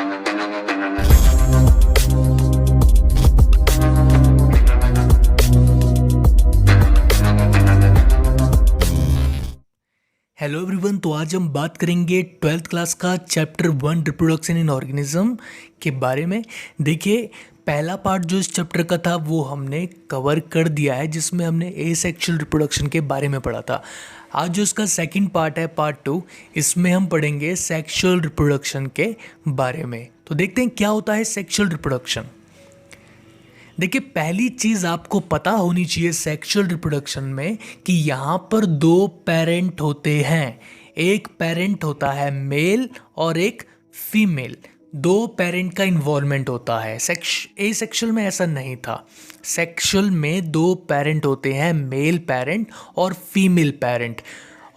Hello everyone, तो आज हम बात करेंगे 12th क्लास का चैप्टर 1 रिप्रोडक्शन इन ऑर्गेनिज्म के बारे में। देखिए, पहला पार्ट जो इस चैप्टर का था वो हमने कवर कर दिया है, जिसमें हमने एसेक्सुअल रिप्रोडक्शन के बारे में पढ़ा था। आज जो इसका सेकंड पार्ट है, पार्ट 2, इसमें हम पढ़ेंगे सेक्सुअल रिप्रोडक्शन के बारे में। तो देखते हैं क्या होता है सेक्सुअल रिप्रोडक्शन। देखिए, पहली चीज़ आपको पता होनी चाहिए सेक्सुअल रिप्रोडक्शन में कि यहाँ पर दो पेरेंट होते हैं। एक पेरेंट होता है मेल और एक फीमेल। दो पेरेंट का इन्वॉल्वमेंट होता है। एसेक्सुअल में ऐसा नहीं था। सेक्सुअल में दो पेरेंट होते हैं, मेल पेरेंट और फीमेल पेरेंट।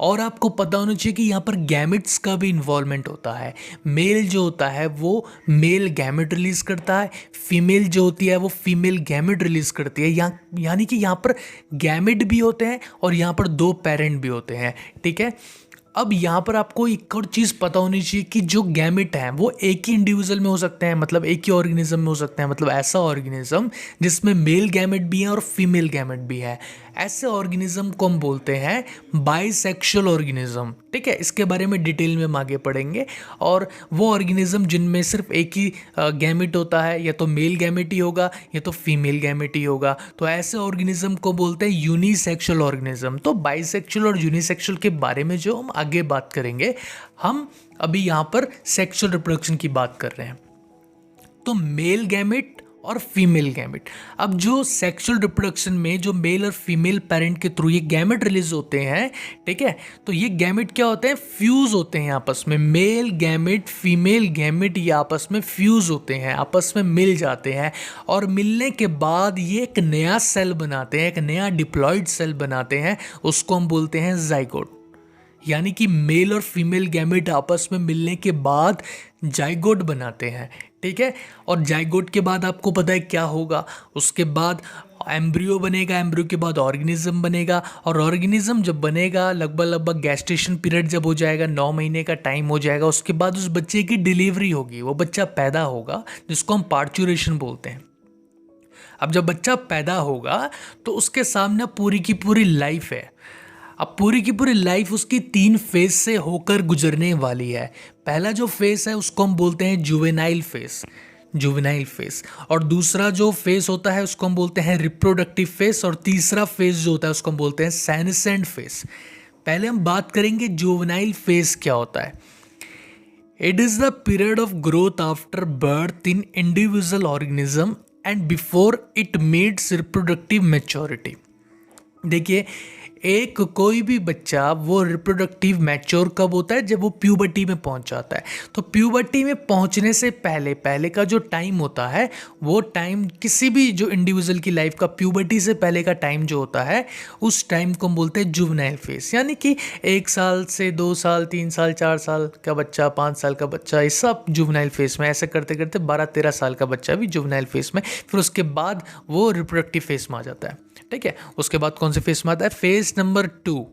और आपको पता होना चाहिए कि यहाँ पर गैमेट्स का भी इन्वॉल्वमेंट होता है। मेल जो होता है वो मेल गैमेट रिलीज करता है, फीमेल जो होती है वो फीमेल गैमेट रिलीज करती है। यानी कि यहाँ पर गैमेट भी होते हैं और यहाँ पर दो पेरेंट भी होते हैं। ठीक है, अब यहाँ पर आपको एक और चीज़ पता होनी चाहिए कि जो गैमेट हैं वो एक ही इंडिविजुअल में हो सकते हैं, मतलब एक ही ऑर्गेनिज्म में हो सकते हैं। मतलब ऐसा ऑर्गेनिज्म जिसमें मेल गैमेट भी है और फीमेल गैमेट भी है, ऐसे ऑर्गेनिज्म को हम बोलते हैं बाइसेक्सुअल ऑर्गेनिज्म। ठीक है, इसके बारे में डिटेल में हम आगे पढ़ेंगे। और वो ऑर्गेनिज्म जिनमें सिर्फ एक ही गैमेट होता है, या तो मेल गैमेट ही होगा या तो फीमेल गैमेट ही होगा, तो ऐसे ऑर्गेनिज्म को बोलते हैं यूनिसेक्सुअल ऑर्गेनिज्म। तो बाइसेक्सुअल और यूनिसेक्सुअल के बारे में जो हम आगे बात करेंगे, हम अभी यहाँ पर सेक्सुअल रिप्रोडक्शन की बात कर रहे हैं। तो मेल गैमेट और फीमेल गैमेट। अब जो सेक्सुअल रिप्रोडक्शन में जो मेल और फीमेल पेरेंट के थ्रू ये गैमेट रिलीज होते हैं, ठीक है, तो ये गैमेट क्या होते हैं, फ्यूज होते हैं आपस में। मेल गैमेट फीमेल गैमेट ये आपस में फ्यूज होते हैं, आपस में मिल जाते हैं, और मिलने के बाद ये एक नया सेल बनाते हैं, एक नया डिप्लॉयड सेल बनाते हैं। उसको हम बोलते हैं जाइगोट। यानी कि मेल और फीमेल गैमेट आपस में मिलने के बाद जाइगोट बनाते हैं। ठीक है, और जाइगोट के बाद आपको पता है क्या होगा, उसके बाद एम्ब्रियो बनेगा, एम्ब्रियो के बाद ऑर्गेनिज्म बनेगा, और ऑर्गेनिज्म जब बनेगा लगभग गैस्टेशन पीरियड जब हो जाएगा, 9 महीने का टाइम हो जाएगा, उसके बाद उस बच्चे की डिलीवरी होगी, वो बच्चा पैदा होगा, जिसको हम पार्चुरेशन बोलते हैं। अब जब बच्चा पैदा होगा तो उसके सामने पूरी की पूरी लाइफ है। अब पूरी की पूरी लाइफ उसकी 3 फेज से होकर गुजरने वाली है। पहला जो फेस है उसको हम बोलते हैं जुवेनाइल फेस, और दूसरा जो फेस होता है उसको हम बोलते हैं रिप्रोडक्टिव फेस, और तीसरा फेस जो होता है उसको हम बोलते हैं सेनेसेंट फेस। पहले हम बात करेंगे जुवेनाइल फेस क्या होता है। It is the period of growth after birth in individual organism and before it meets reproductive maturity. देखिए, एक कोई भी बच्चा वो रिप्रोडक्टिव मैच्योर कब होता है, जब वो प्यूबर्टी में पहुंच जाता है। तो प्यूबर्टी में पहुंचने से पहले का जो टाइम होता है, वो टाइम किसी भी जो इंडिविजुअल की लाइफ का प्यूबर्टी से पहले का टाइम जो होता है, उस टाइम को हम बोलते हैं जुवेनाइल फेस। यानी कि 1 साल से 2 साल 3 साल 4 साल का बच्चा, 5 साल का बच्चा, ये सब जुवेनाइल फेस में। ऐसे करते करते 12-13 साल का बच्चा भी जुवेनाइल फेस में, फिर उसके बाद वो रिप्रोडक्टिव फेस में आ जाता है। ठीक है, उसके बाद कौन से फेस में आता है, फेज नंबर 2,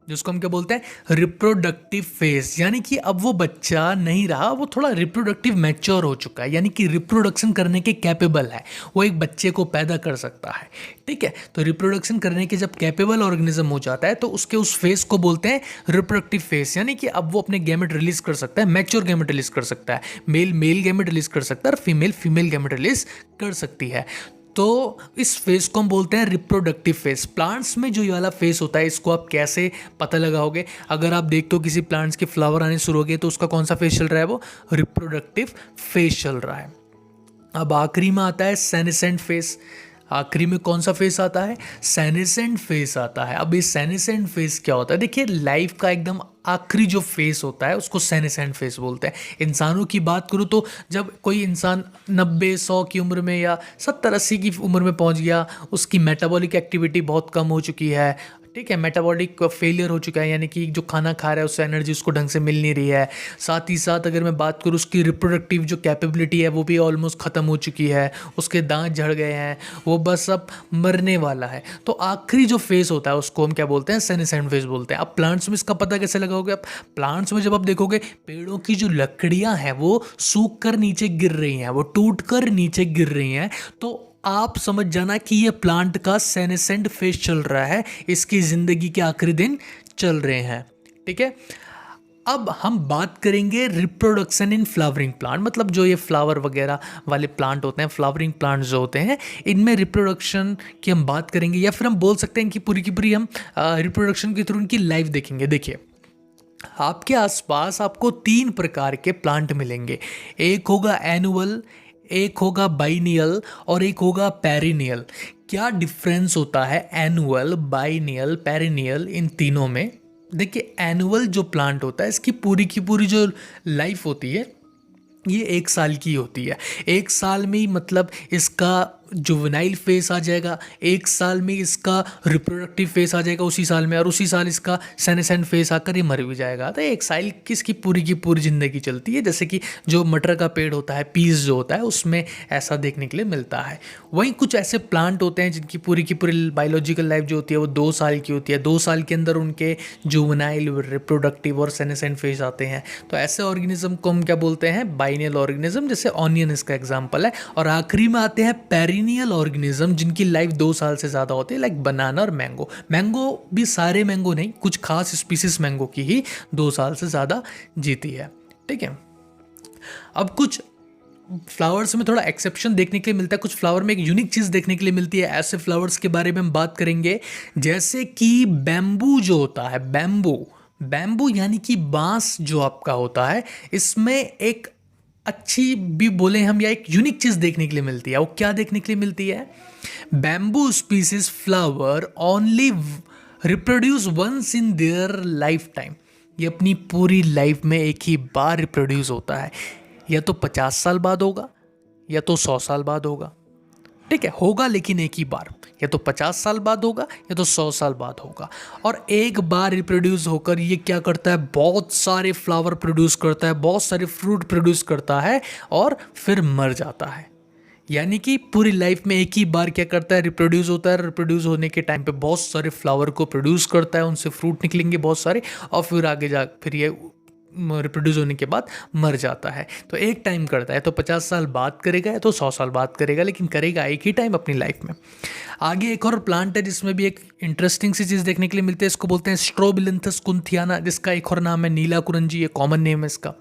जिसको हम क्या बोलते हैं, रिप्रोडक्टिव फेज। यानी कि अब वो बच्चा नहीं रहा, वो थोड़ा रिप्रोडक्टिव मैच्योर हो चुका है, यानी कि रिप्रोडक्शन करने के कैपेबल है, वो एक बच्चे को पैदा कर सकता है। ठीक है, तो रिप्रोडक्शन करने के जब कैपेबल ऑर्गेनिज्म हो जाता है तो उसके उस फेज को बोलते हैं रिप्रोडक्टिव फेज। यानी कि अब वो अपने गैमेट रिलीज कर सकता है, मैच्योर गैमेट रिलीज कर सकता है, मेल गैमेट रिलीज कर सकता है, और फीमेल गैमेट रिलीज कर सकती है। तो इस फेस को हम बोलते हैं रिप्रोडक्टिव फेस। प्लांट्स में जो ये वाला फेस होता है, इसको आप कैसे पता लगाओगे, अगर आप देखते हो किसी प्लांट्स के फ्लावर आने शुरू हो गए तो उसका कौन सा फेस चल रहा है, वो रिप्रोडक्टिव फेस चल रहा है। अब आखिरी में आता है सेनेसेंट फेस। आखिरी में कौन सा फेस आता है, सेनेसेंट फेस आता है। अब ये सेनेसेंट फेस क्या होता है, देखिए लाइफ का एकदम आखिरी जो फेस होता है उसको सेनेसेंट फेस बोलते हैं। इंसानों की बात करूँ तो जब कोई इंसान 90-100 की उम्र में या 70-80 की उम्र में पहुंच गया, उसकी मेटाबॉलिक एक्टिविटी बहुत कम हो चुकी है, ठीक है, मेटाबॉलिक फेलियर हो चुका है, यानी कि जो खाना खा रहा है उससे एनर्जी उसको ढंग से मिल नहीं रही है। साथ ही साथ अगर मैं बात करूँ उसकी रिप्रोडक्टिव जो कैपेबिलिटी है वो भी ऑलमोस्ट ख़त्म हो चुकी है, उसके दांत झड़ गए हैं, वो बस अब मरने वाला है। तो आखिरी जो फेज़ होता है उसको हम क्या बोलते हैं, सेनेसेंट फेज़ बोलते हैं। अब प्लांट्स में इसका पता कैसे लगाओगे? आप प्लांट्स में जब आप देखोगे पेड़ों की जो लकड़ियाँ हैं वो सूख कर नीचे गिर रही हैं, वो टूट कर नीचे गिर रही हैं, तो आप समझ जाना कि ये प्लांट का सेनेसेंट फेज चल रहा है, इसकी ज़िंदगी के आखिरी दिन चल रहे हैं। ठीक है, अब हम बात करेंगे रिप्रोडक्शन इन फ्लावरिंग प्लांट, मतलब जो ये फ्लावर वगैरह वाले प्लांट होते हैं, फ्लावरिंग प्लांट जो होते हैं, इनमें रिप्रोडक्शन की हम बात करेंगे, या फिर हम बोल सकते हैं कि पूरी की पूरी हम रिप्रोडक्शन के थ्रू उनकी लाइफ देखेंगे। देखिए, आपके आसपास आपको 3 प्रकार के प्लांट मिलेंगे। एक होगा एनुअल, एक होगा बाइनियल और एक होगा पेरिनियल। क्या डिफरेंस होता है एनुअल, बाइनियल, पेरिनियल इन तीनों में? देखिए, एनुअल जो प्लांट होता है इसकी पूरी की पूरी जो लाइफ होती है ये 1 साल की होती है। 1 साल में ही मतलब इसका जुवेनाइल फेस आ जाएगा, 1 साल में इसका रिप्रोडक्टिव फेस आ जाएगा उसी साल में, और उसी साल इसका सेनेसेंट फेस आकर ये मर भी जाएगा। तो 1 साल की पूरी ज़िंदगी चलती है, जैसे कि जो मटर का पेड़ होता है, पीस जो होता है, उसमें ऐसा देखने के लिए मिलता है। वहीं कुछ ऐसे प्लांट होते हैं जिनकी पूरी की पूरी बायोलॉजिकल लाइफ जो होती है वो 2 साल की होती है। 2 साल के अंदर उनके जुवेनाइल, रिप्रोडक्टिव और सेनेसेंट फेस आते हैं। तो ऐसे ऑर्गेनिज्म को हम क्या बोलते हैं? बाइनियल ऑर्गेनिज्म, जैसे ऑनियन इसका एग्जाम्पल है। और आखिरी में आते हैं पेरिनियल ऑर्गेनिज्म जिनकी लाइफ 2 साल से ज़्यादा होती है, लाइक बनाना और मैंगो। मैंगो भी सारे मैंगो नहीं, कुछ खास स्पीसीज मैंगो की ही 2 साल से ज़्यादा जीती है। ठीक है, अब कुछ फ्लावर्स में थोड़ा एक्सेप्शन देखने के लिए मिलता है, कुछ फ्लावर में एक यूनिक चीज़ देखने के लिए मिलती है। ऐसे फ्लावर्स के बारे में हम बात करेंगे, जैसे कि बैम्बू जो होता है, बैम्बू यानी कि बांस जो आपका होता है, इसमें एक अच्छी भी बोले हम, या एक यूनिक चीज़ देखने के लिए मिलती है। वो क्या देखने के लिए मिलती है? Bamboo species flower only reproduce once in their life time. ये अपनी पूरी लाइफ में एक ही बार रिप्रोड्यूस होता है, या तो 50 साल बाद होगा या तो 100 साल बाद होगा। ठीक है, होगा लेकिन एक ही बार, या तो 50 साल बाद होगा या तो 100 साल बाद होगा। और एक बार रिप्रोड्यूस होकर ये क्या करता है? बहुत सारे फ्लावर प्रोड्यूस करता है, बहुत सारे फ्रूट प्रोड्यूस करता है और फिर मर जाता है। यानी कि पूरी लाइफ में एक ही बार क्या करता है? रिप्रोड्यूस होता है। रिप्रोड्यूस होने के टाइम पे बहुत सारे फ्लावर को प्रोड्यूस करता है, उनसे फ्रूट निकलेंगे बहुत सारे, और फिर आगे जा फिर ये रिप्रोड्यूस होने के बाद मर जाता है। तो एक टाइम करता है, तो 50 साल बाद करेगा या तो 100 साल बाद करेगा, लेकिन करेगा एक ही टाइम अपनी लाइफ में। आगे एक और प्लांट है जिसमें भी एक इंटरेस्टिंग सी चीज़ देखने के लिए मिलती है, इसको बोलते हैं स्ट्रोबिलिंथस कुंथियाना, जिसका एक और नाम है नीला कुरंजी, ये कॉमन नेम है इसका।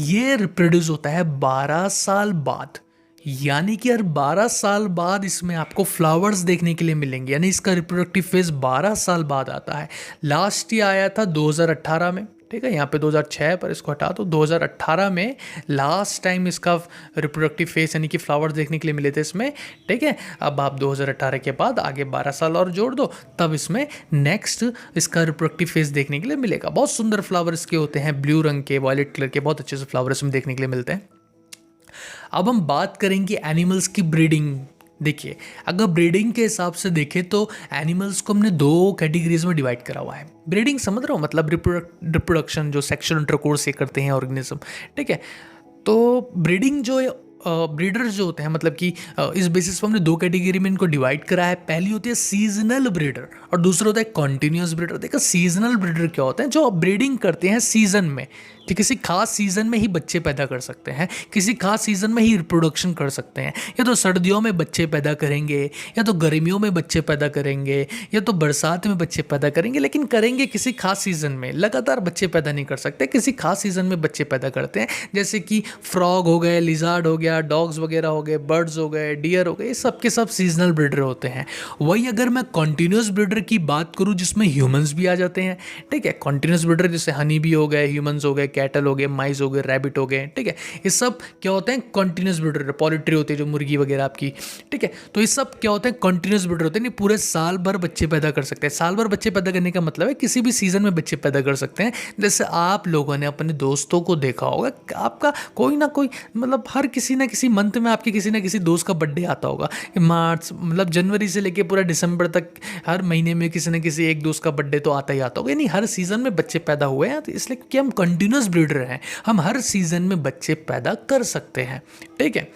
ये रिप्रोड्यूस होता है 12 साल बाद, यानी कि हर 12 साल बाद इसमें आपको फ्लावर्स देखने के लिए मिलेंगे, यानी इसका रिप्रोडक्टिव फेज 12 साल बाद आता है। लास्ट ये आया था 2018 में। ठीक है, यहाँ पे 2006 पर इसको हटा दो, 2018 में लास्ट टाइम इसका रिप्रोडक्टिव फेस यानी कि फ्लावर्स देखने के लिए मिले थे इसमें। ठीक है, अब आप 2018 के बाद आगे 12 साल और जोड़ दो, तब इसमें नेक्स्ट इसका रिप्रोडक्टिव फेस देखने के लिए मिलेगा। बहुत सुंदर फ्लावर्स के होते हैं, ब्लू रंग के, वॉयलेट कलर के, बहुत अच्छे से फ्लावर्स में देखने के लिए मिलते हैं। अब हम बात करेंगे एनिमल्स की ब्रीडिंग। देखिए, अगर ब्रीडिंग के हिसाब से देखें तो एनिमल्स को हमने 2 कैटेगरीज में डिवाइड करा हुआ है। ब्रीडिंग समझ रहे हो, मतलब रिप्रोडक्शन, जो सेक्सुअल इंटरकोर्स ये करते हैं ऑर्गेनिज्म। ठीक है, तो ब्रीडिंग जो ब्रीडर्स जो होते हैं, मतलब कि इस बेसिस पर हमने 2 कैटेगरी में इनको डिवाइड करा है। पहली होती है सीजनल ब्रीडर और दूसरा होता है कॉन्टिन्यूस ब्रीडर। देखो, सीजनल ब्रीडर क्या होते हैं? जो ब्रीडिंग करते हैं सीजन में, कि किसी खास सीजन में ही बच्चे पैदा कर सकते हैं, किसी खास सीजन में ही रिप्रोडक्शन कर सकते हैं। या तो सर्दियों में बच्चे पैदा करेंगे, या तो गर्मियों में बच्चे पैदा करेंगे, या तो बरसात में बच्चे पैदा करेंगे, लेकिन करेंगे किसी खास सीजन में। लगातार बच्चे पैदा नहीं कर सकते, किसी खास सीजन में बच्चे पैदा करते हैं। जैसे कि फ्रॉग हो गए, लिजार्ड हो गया, डॉग्स वगैरह हो गए, बर्ड्स हो गए, डियर हो गए, ये सब के सब सीजनल ब्रीडर होते हैं। वही अगर मैं कॉन्टिन्यूस ब्रीडर की बात करूँ जिसमें ह्यूमंस भी आ जाते हैं। ठीक है, कॉन्टिन्यूस ब्रीडर जैसे हनी बी हो गए, ह्यूमंस हो गए, कैटल हो गए, माइस हो गए, रैबिट हो गए। ठीक है, ये सब क्या होते हैं? Continuous breeder. पोल्ट्री होती है जो मुर्गी वगैरह आपकी। ठीक है, तो ये सब क्या होते हैं? कॉन्टिन्यूस ब्रीडर होते हैं, नहीं पूरे साल भर बच्चे पैदा कर सकते हैं। साल भर बच्चे पैदा करने का मतलब है किसी भी सीजन में बच्चे पैदा कर सकते हैं। जैसे आप लोगों ने अपने दोस्तों को देखा होगा, आपका कोई ना कोई, मतलब हर किसी ना किसी मंथ में आपके किसी ना किसी दोस्त का बर्थडे आता होगा। मार्च मतलब जनवरी से लेके पूरा दिसंबर तक हर महीने में किसी ना किसी एक दोस्त का बर्थडे तो आता ही आता होगा, यानी हर सीज़न में बच्चे पैदा हुए हैं। तो इसलिए कि हम कंटिन्यूस ब्रीडर हैं, हम हर सीज़न में बच्चे पैदा कर सकते हैं। ठीक है,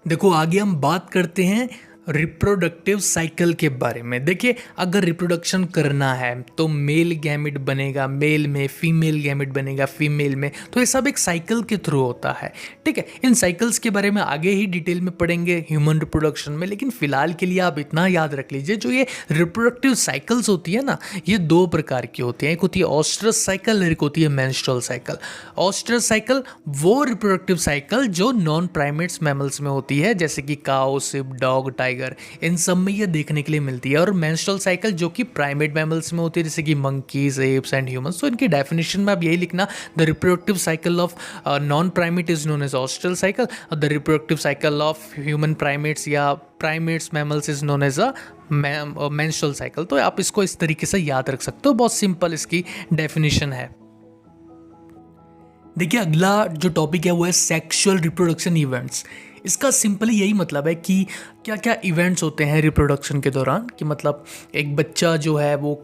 देखो आगे हम बात करते हैं रिप्रोडक्टिव साइकिल के बारे में। देखिए, अगर रिप्रोडक्शन करना है तो मेल गैमेट बनेगा मेल में, फीमेल गैमेट बनेगा फीमेल में, तो ये सब एक साइकिल के थ्रू होता है। ठीक है, इन साइकिल्स के बारे में आगे ही डिटेल में पढ़ेंगे ह्यूमन रिप्रोडक्शन में, लेकिन फिलहाल के लिए आप इतना याद रख लीजिए, जो ये रिप्रोडक्टिव साइकिल्स होती है ना, ये दो प्रकार की होती हैं। एक होती है ऑस्ट्रस साइकिल और एक होती है मेंस्ट्रुअल साइकिल। ऑस्ट्रस साइकिल वो रिप्रोडक्टिव साइकिल जो नॉन प्राइमेट्स मैमल्स में होती है, जैसे कि काऊ, शिप, डॉग, टाइगर, इन सब में ये देखने के लिए मिलती है। और मेंस्ट्रुअल साइकिल जो कि प्राइमेट मैमल्स में होती है, जैसे कि मंकीज, एप्स एंड ह्यूमंस। तो इनकी डेफिनेशन में आप यही लिखना, the reproductive cycle of non primate is known as oestrous cycle और the reproductive cycle of human primates या primates mammals is known as a menstrual cycle. तो आप इसको इस तरीके से याद रख सकते हो, बहुत सिंपल इसकी डेफिनेशन है। देखिए, अगला जो टॉपिक है वो है सेक्सुअल रिप्रोडक्शन इवेंट्स। इसका सिंपली यही मतलब है कि क्या क्या इवेंट्स होते हैं रिप्रोडक्शन के दौरान, कि मतलब एक बच्चा जो है वो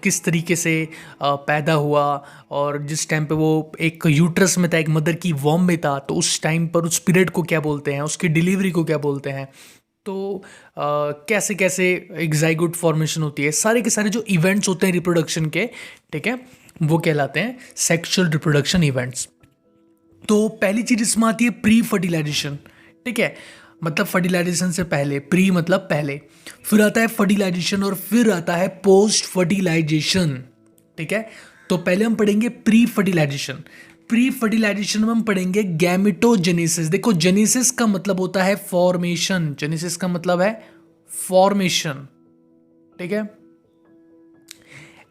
किस तरीके से पैदा हुआ, और जिस टाइम पे वो एक यूट्रस में था, एक मदर की वॉम में था, तो उस टाइम पर उस पीरियड को क्या बोलते हैं, उसकी डिलीवरी को क्या बोलते हैं, तो कैसे कैसे एक ज़ाइगोट फॉर्मेशन होती है, सारे के सारे जो इवेंट्स होते हैं रिप्रोडक्शन के, ठीक है, वो कहलाते हैं सेक्सुअल रिप्रोडक्शन इवेंट्स। तो पहली चीज़ इसमें आती है प्री फर्टिलाइजेशन। ठीक है, मतलब फर्टिलाइजेशन से पहले, प्री मतलब पहले, फिर आता है फर्टिलाइजेशन और फिर आता है पोस्ट फर्टिलाइजेशन। ठीक है, तो पहले हम पढ़ेंगे प्री फर्टिलाइजेशन। प्री फर्टिलाइजेशन में हम पढ़ेंगे गैमेटोजेनेसिस। देखो, जेनेसिस का मतलब होता है फॉर्मेशन, जेनेसिस का मतलब है फॉर्मेशन। ठीक है,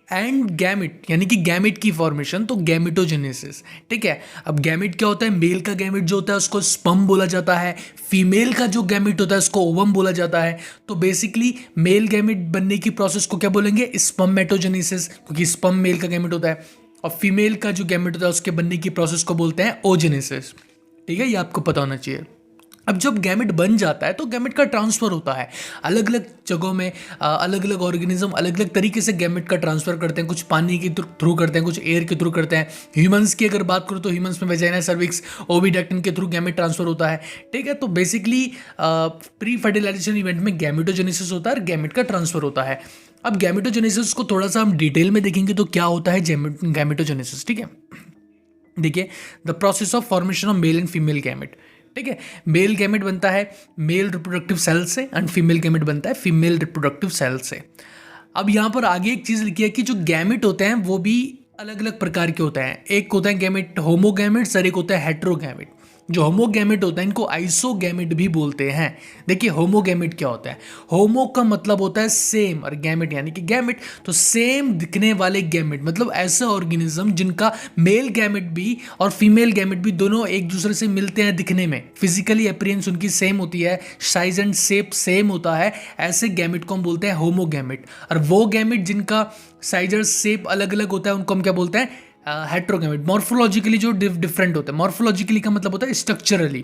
एंड गैमेट यानी कि गैमेट की फॉर्मेशन, तो गैमेटोजेनेसिस। ठीक है, अब गैमेट क्या होता है, मेल का गैमेट जो होता है उसको स्पर्म बोला जाता है, फीमेल का जो गैमेट होता है उसको ओवम बोला जाता है। तो बेसिकली मेल गैमेट बनने की प्रोसेस को क्या बोलेंगे, स्पर्मेटोजेनेसिस, क्योंकि स्पर्म मेल का गैमेट होता है, और फीमेल का जो गैमेट होता है उसके बनने की प्रोसेस को बोलते हैं ओजेनेसिस। ठीक है, ये आपको पता होना चाहिए। अब जब गैमेट बन जाता है तो गैमेट का ट्रांसफ़र होता है अलग अलग जगहों में, अलग अलग ऑर्गेनिज्म अलग अलग तरीके से गैमेट का ट्रांसफ़र करते हैं। कुछ पानी के थ्रू करते हैं, कुछ एयर के थ्रू करते हैं। ह्यूमंस की अगर बात करूँ तो ह्यूमंस में वेजाइना, सर्विक्स, ओविडक्ट, इनके थ्रू गैमेट ट्रांसफ़र होता है। ठीक है, तो बेसिकली प्री फर्टिलाइजेशन इवेंट में गैमेटोजेनेसिस होता है और गैमेट का ट्रांसफ़र होता है। अब गैमेटोजेनेसिस को थोड़ा सा हम डिटेल में देखेंगे तो क्या होता है गैमेटोजेनेसिस। ठीक है, देखिए, the process of formation of male and female gamete. ठीक है, मेल गैमेट बनता है मेल रिप्रोडक्टिव सेल से एंड फीमेल गैमेट बनता है फीमेल रिप्रोडक्टिव सेल से। अब यहाँ पर आगे एक चीज़ लिखी है कि जो गैमेट होते हैं वो भी अलग अलग प्रकार के होते हैं। एक होता है गैमेट होमोगैमेट्स और एक होता है हेट्रोगैमेट। जो होमोगैमेट होता है इनको आइसोगैमेट भी बोलते हैं। देखिए, होमोगैमेट क्या होता है, होमो का मतलब होता है सेम और गैमेट यानी कि गैमेट, तो सेम दिखने वाले गैमेट, मतलब ऐसे ऑर्गेनिज्म जिनका मेल गैमेट भी और फीमेल गैमेट भी दोनों एक दूसरे से मिलते हैं दिखने में, फिजिकली अपीयरेंस उनकी सेम होती है, साइज एंड शेप सेम होता है, ऐसे गैमेट को हम बोलते हैं होमोगैमेट। और वो गैमेट जिनका साइज और शेप अलग अलग होता है उनको हम क्या बोलते हैं, हेट्रोगैमेट। मॉर्फोलॉजिकली जो डिफरेंट होता है, मॉर्फोलॉजिकली का मतलब होता है स्ट्रक्चरली।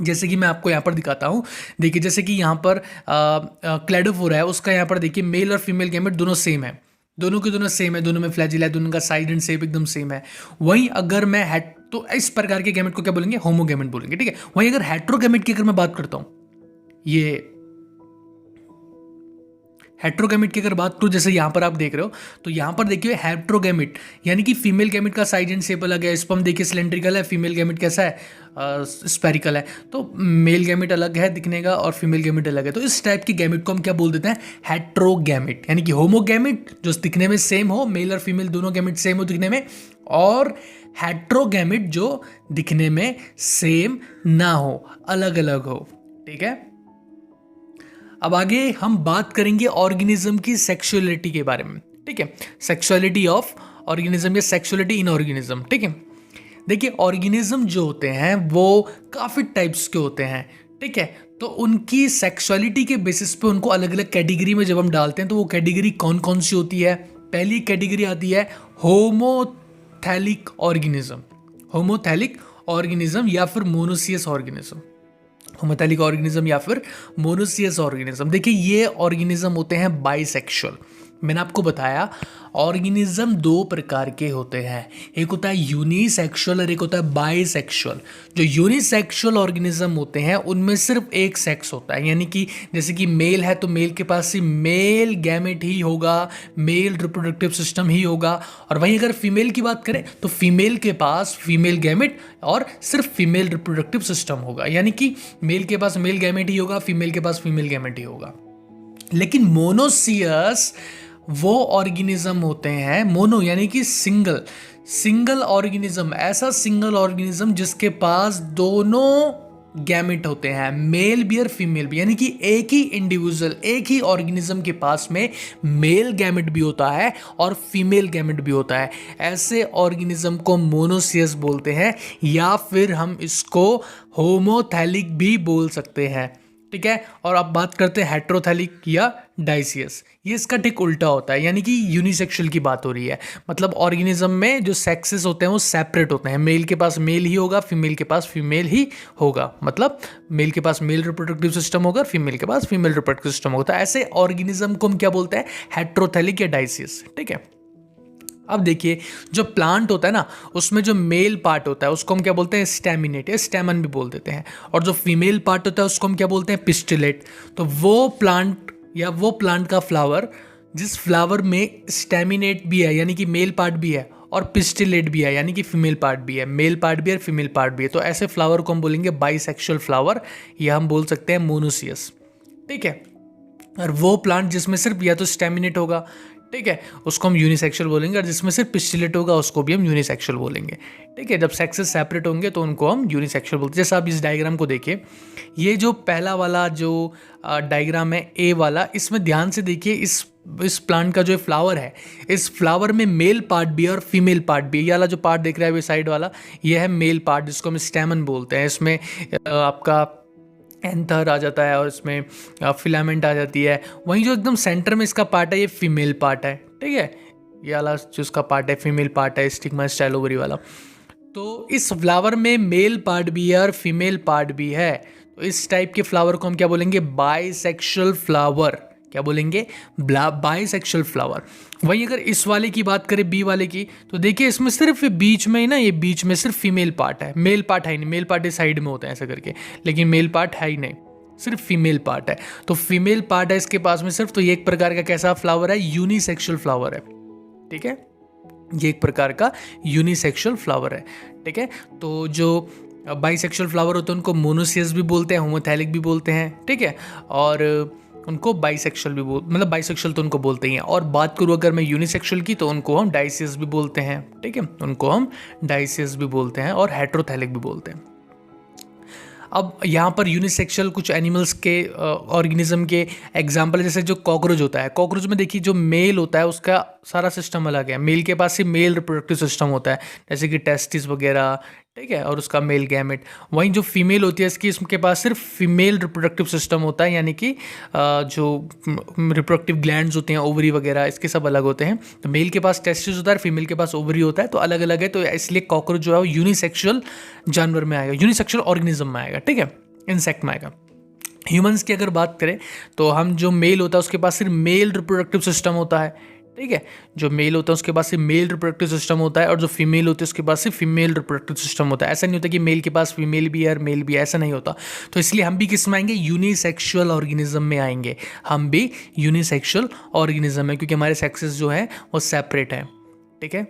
जैसे कि मैं आपको यहाँ पर दिखाता हूँ, देखिए, जैसे कि यहाँ पर क्लेडोफोरा है, उसका यहाँ पर देखिए मेल और फीमेल गैमेट दोनों सेम है, दोनों के दोनों सेम है, दोनों में फ्लैजिला है, दोनों का साइज एंड शेप एकदम सेम है। वहीं अगर मैं तो इस प्रकार के गैमेट को क्या बोलेंगे, होमोगैमेट बोलेंगे। ठीक है, वहीं अगर हेट्रोगैमेट की अगर मैं बात करता हूँ, ये हेट्रोगैमेट की अगर बात करूँ, जैसे यहाँ पर आप देख रहे हो, तो यहाँ पर देखिए हेट्रोगैमेट यानी कि फीमेल गैमेट का साइज एंड शेप अलग है। स्पर्म देखिए सिलेंड्रिकल है, फीमेल गैमेट कैसा है, स्पेरिकल है। तो मेल गैमेट अलग है दिखने का और फीमेल गैमेट अलग है। तो इस टाइप की गैमेट को हम क्या बोल देते हैं, हेट्रोगैमेट। यानी कि होमोगैमेट जो दिखने में सेम हो, मेल और फीमेल दोनों गैमेट सेम हो दिखने में, और हेट्रोगैमेट जो दिखने में सेम ना हो, अलग अलग हो। ठीक है, अब आगे हम बात करेंगे ऑर्गेनिज्म की सेक्सुअलिटी के बारे में। ठीक है, सेक्सुअलिटी ऑफ ऑर्गेनिज्म या सेक्सुअलिटी इन ऑर्गेनिज्म। ठीक है, देखिए, ऑर्गेनिज्म जो होते हैं वो काफ़ी टाइप्स के होते हैं। ठीक है, तो उनकी सेक्सुअलिटी के बेसिस पे उनको अलग अलग कैटेगरी में जब हम डालते हैं तो वो कैटेगरी कौन कौन सी होती है। पहली कैटेगरी आती है होमोथैलिक ऑर्गेनिज्म। होमोथैलिक ऑर्गेनिज्म या फिर मोनोसियस ऑर्गेनिज्म। होमोथैलिक ऑर्गेनिज्म या फिर मोनोसियस ऑर्गेनिज्म। देखिए ये ऑर्गेनिज्म होते हैं बाइसेक्सुअल। मैंने आपको बताया ऑर्गेनिज्म दो प्रकार के होते हैं, एक होता है यूनिसेक्सुअल और एक होता है बाइसेक्सुअल। जो यूनिसेक्सुअल ऑर्गेनिज्म होते हैं उनमें सिर्फ एक सेक्स होता है, यानी कि जैसे कि मेल है तो मेल के पास सिर्फ मेल गैमेट ही होगा, मेल रिप्रोडक्टिव सिस्टम ही होगा। और वहीं अगर फीमेल की बात करें तो फीमेल के पास फीमेल गैमेट और सिर्फ फीमेल रिप्रोडक्टिव सिस्टम होगा, यानी कि मेल के पास मेल गैमेट ही होगा, फीमेल के पास फीमेल गैमेट ही होगा। लेकिन मोनोसियस वो ऑर्गेनिज्म होते हैं, मोनो यानी कि सिंगल ऑर्गेनिज्म, ऐसा सिंगल ऑर्गेनिज्म जिसके पास दोनों गैमेट होते हैं, मेल भी और फीमेल भी, यानी कि एक ही इंडिविजुअल, एक ही ऑर्गेनिज्म के पास में मेल गैमेट भी होता है और फीमेल गैमेट भी होता है। ऐसे ऑर्गेनिज्म को मोनोसियस बोलते हैं, या फिर हम इसको होमोथैलिक भी बोल सकते हैं। ठीक है। और अब बात करते हैं हेट्रोथैलिक या डाइसियस। ये इसका ठीक उल्टा होता है, यानी कि यूनिसेक्सुअल की बात हो रही है। मतलब ऑर्गेनिज्म में जो सेक्सेस होते हैं वो सेपरेट होते हैं, मेल के पास मेल ही होगा, फीमेल के पास फीमेल ही होगा। मतलब मेल के पास मेल रिप्रोडक्टिव सिस्टम होगा, फीमेल के पास फीमेल रिप्रोडक्टिव सिस्टम होता है। ऐसे ऑर्गेनिज्म को हम क्या बोलते हैं, हेट्रोथैलिक या डाइसियस। ठीक है। अब देखिए जो प्लांट होता है ना उसमें जो मेल पार्ट होता है उसको हम क्या बोलते हैं, स्टैमिनेट या स्टेमन भी बोल देते हैं, और जो फीमेल पार्ट होता है उसको हम क्या बोलते हैं, पिस्टिलेट। तो वो प्लांट या वो प्लांट का फ्लावर जिस फ्लावर में स्टैमिनेट भी है यानी कि मेल पार्ट भी है और पिस्टिलेट भी है यानी कि फीमेल पार्ट भी है, मेल पार्ट भी है और फीमेल पार्ट भी है, तो ऐसे फ्लावर को हम बोलेंगे बाइसेक्सुअल फ्लावर, या हम बोल सकते हैं मोनोसियस। ठीक है। और वो प्लांट जिसमें सिर्फ या तो स्टैमिनेट होगा, ठीक है, उसको हम यूनिसेक्सुअल बोलेंगे, और जिसमें सिर्फ पिस्टिलेट होगा उसको भी हम यूनिसेक्सुअल बोलेंगे। ठीक है। जब सेक्सेस सेपरेट होंगे तो उनको हम यूनिसेक्सुअल बोलते हैं। जैसे आप इस डायग्राम को देखिए, ये जो पहला वाला जो डायग्राम है ए वाला, इसमें ध्यान से देखिए, इस प्लांट का जो फ्लावर है, इस फ्लावर में मेल पार्ट भी है और फीमेल पार्ट भी है। ये वाला जो पार्ट देख रहा है साइड वाला, ये है मेल पार्ट जिसको हम स्टेमन बोलते हैं। इसमें आपका एंथर आ जाता है और इसमें फिलामेंट आ जाती है। वहीं जो एकदम सेंटर में इसका पार्ट है ये फीमेल पार्ट है। ठीक है। ये वाला जो इसका पार्ट है फीमेल पार्ट है, स्टिग्मा स्टाइल ओवरी वाला। तो इस फ्लावर में मेल पार्ट भी है और फीमेल पार्ट भी है, तो इस टाइप के फ्लावर को हम क्या बोलेंगे, बाइसेक्सुअल फ्लावर। क्या बोलेंगे, बाइसेक्सुअल फ्लावर। वहीं अगर इस वाले की बात करें, बी वाले की, तो देखिए इसमें सिर्फ बीच में ही ना, ये बीच में सिर्फ फीमेल पार्ट है, मेल पार्ट है ही नहीं। मेल पार्ट इस साइड में होता है ऐसा करके, लेकिन मेल पार्ट है ही नहीं, सिर्फ फीमेल पार्ट है। तो फीमेल पार्ट है इसके पास में सिर्फ, तो ये एक प्रकार का कैसा फ्लावर है, यूनिसेक्सुअल फ्लावर है। ठीक है। ये एक प्रकार का यूनिसेक्सुअल फ्लावर है। ठीक है। तो जो बाइसेक्सुअल फ्लावर होते हैं उनको मोनोसियस भी बोलते हैं, होमोथैलिक भी बोलते हैं। ठीक है। और उनको बाइसेक्सुअल भी मतलब बाइसेक्सुअल तो उनको बोलते ही हैं। और बात करूँ अगर मैं यूनिसेक्सुअल की, तो उनको हम डाइसियस भी बोलते हैं। ठीक है। उनको हम डाइसियस भी बोलते हैं और हेट्रोथैलिक भी बोलते हैं। अब यहाँ पर यूनिसेक्सुअल कुछ एनिमल्स के ऑर्गेनिज्म के एग्जाम्पल, जैसे जो कॉकरोच होता है, कॉकरोच में देखिए जो मेल होता है उसका सारा सिस्टम अलग है। मेल के पास ही मेल रिप्रोडक्टिव सिस्टम होता है, जैसे कि टेस्टिस वगैरह। ठीक है। और उसका मेल गैमेट। वहीं जो फीमेल होती है इसके पास सिर्फ फीमेल रिप्रोडक्टिव सिस्टम होता है, यानी कि जो रिप्रोडक्टिव ग्लैंड्स होते हैं, ओवरी वगैरह, इसके सब अलग होते हैं। तो मेल के पास टेस्टिस होता है, फीमेल के पास ओवरी होता है, तो अलग अलग है। तो इसलिए कॉकरोच जो है वो यूनिसेक्सुअल जानवर में आएगा, यूनिसेक्सुअल ऑर्गेनिज्म में आएगा। ठीक है। इंसेक्ट में आएगा। ह्यूमंस की अगर बात करें तो हम जो मेल होता है उसके पास सिर्फ मेल रिप्रोडक्टिव सिस्टम होता है। ठीक है। जो मेल होता है उसके पास सिर्फ मेल रिप्रोडक्टिव सिस्टम होता है, और जो फीमेल होती है उसके पास सिर्फ फीमेल रिप्रोडक्टिव सिस्टम होता है। ऐसा नहीं होता कि मेल के पास फीमेल भी है और मेल भी है, ऐसा नहीं होता। तो इसलिए हम भी किस में आएंगे, यूनिसेक्सुअल ऑर्गेनिज्म में आएंगे। हम भी यूनिसेक्सुअल ऑर्गेनिज्म में, क्योंकि हमारे सेक्सेस जो है वो सेपरेट है। ठीक है।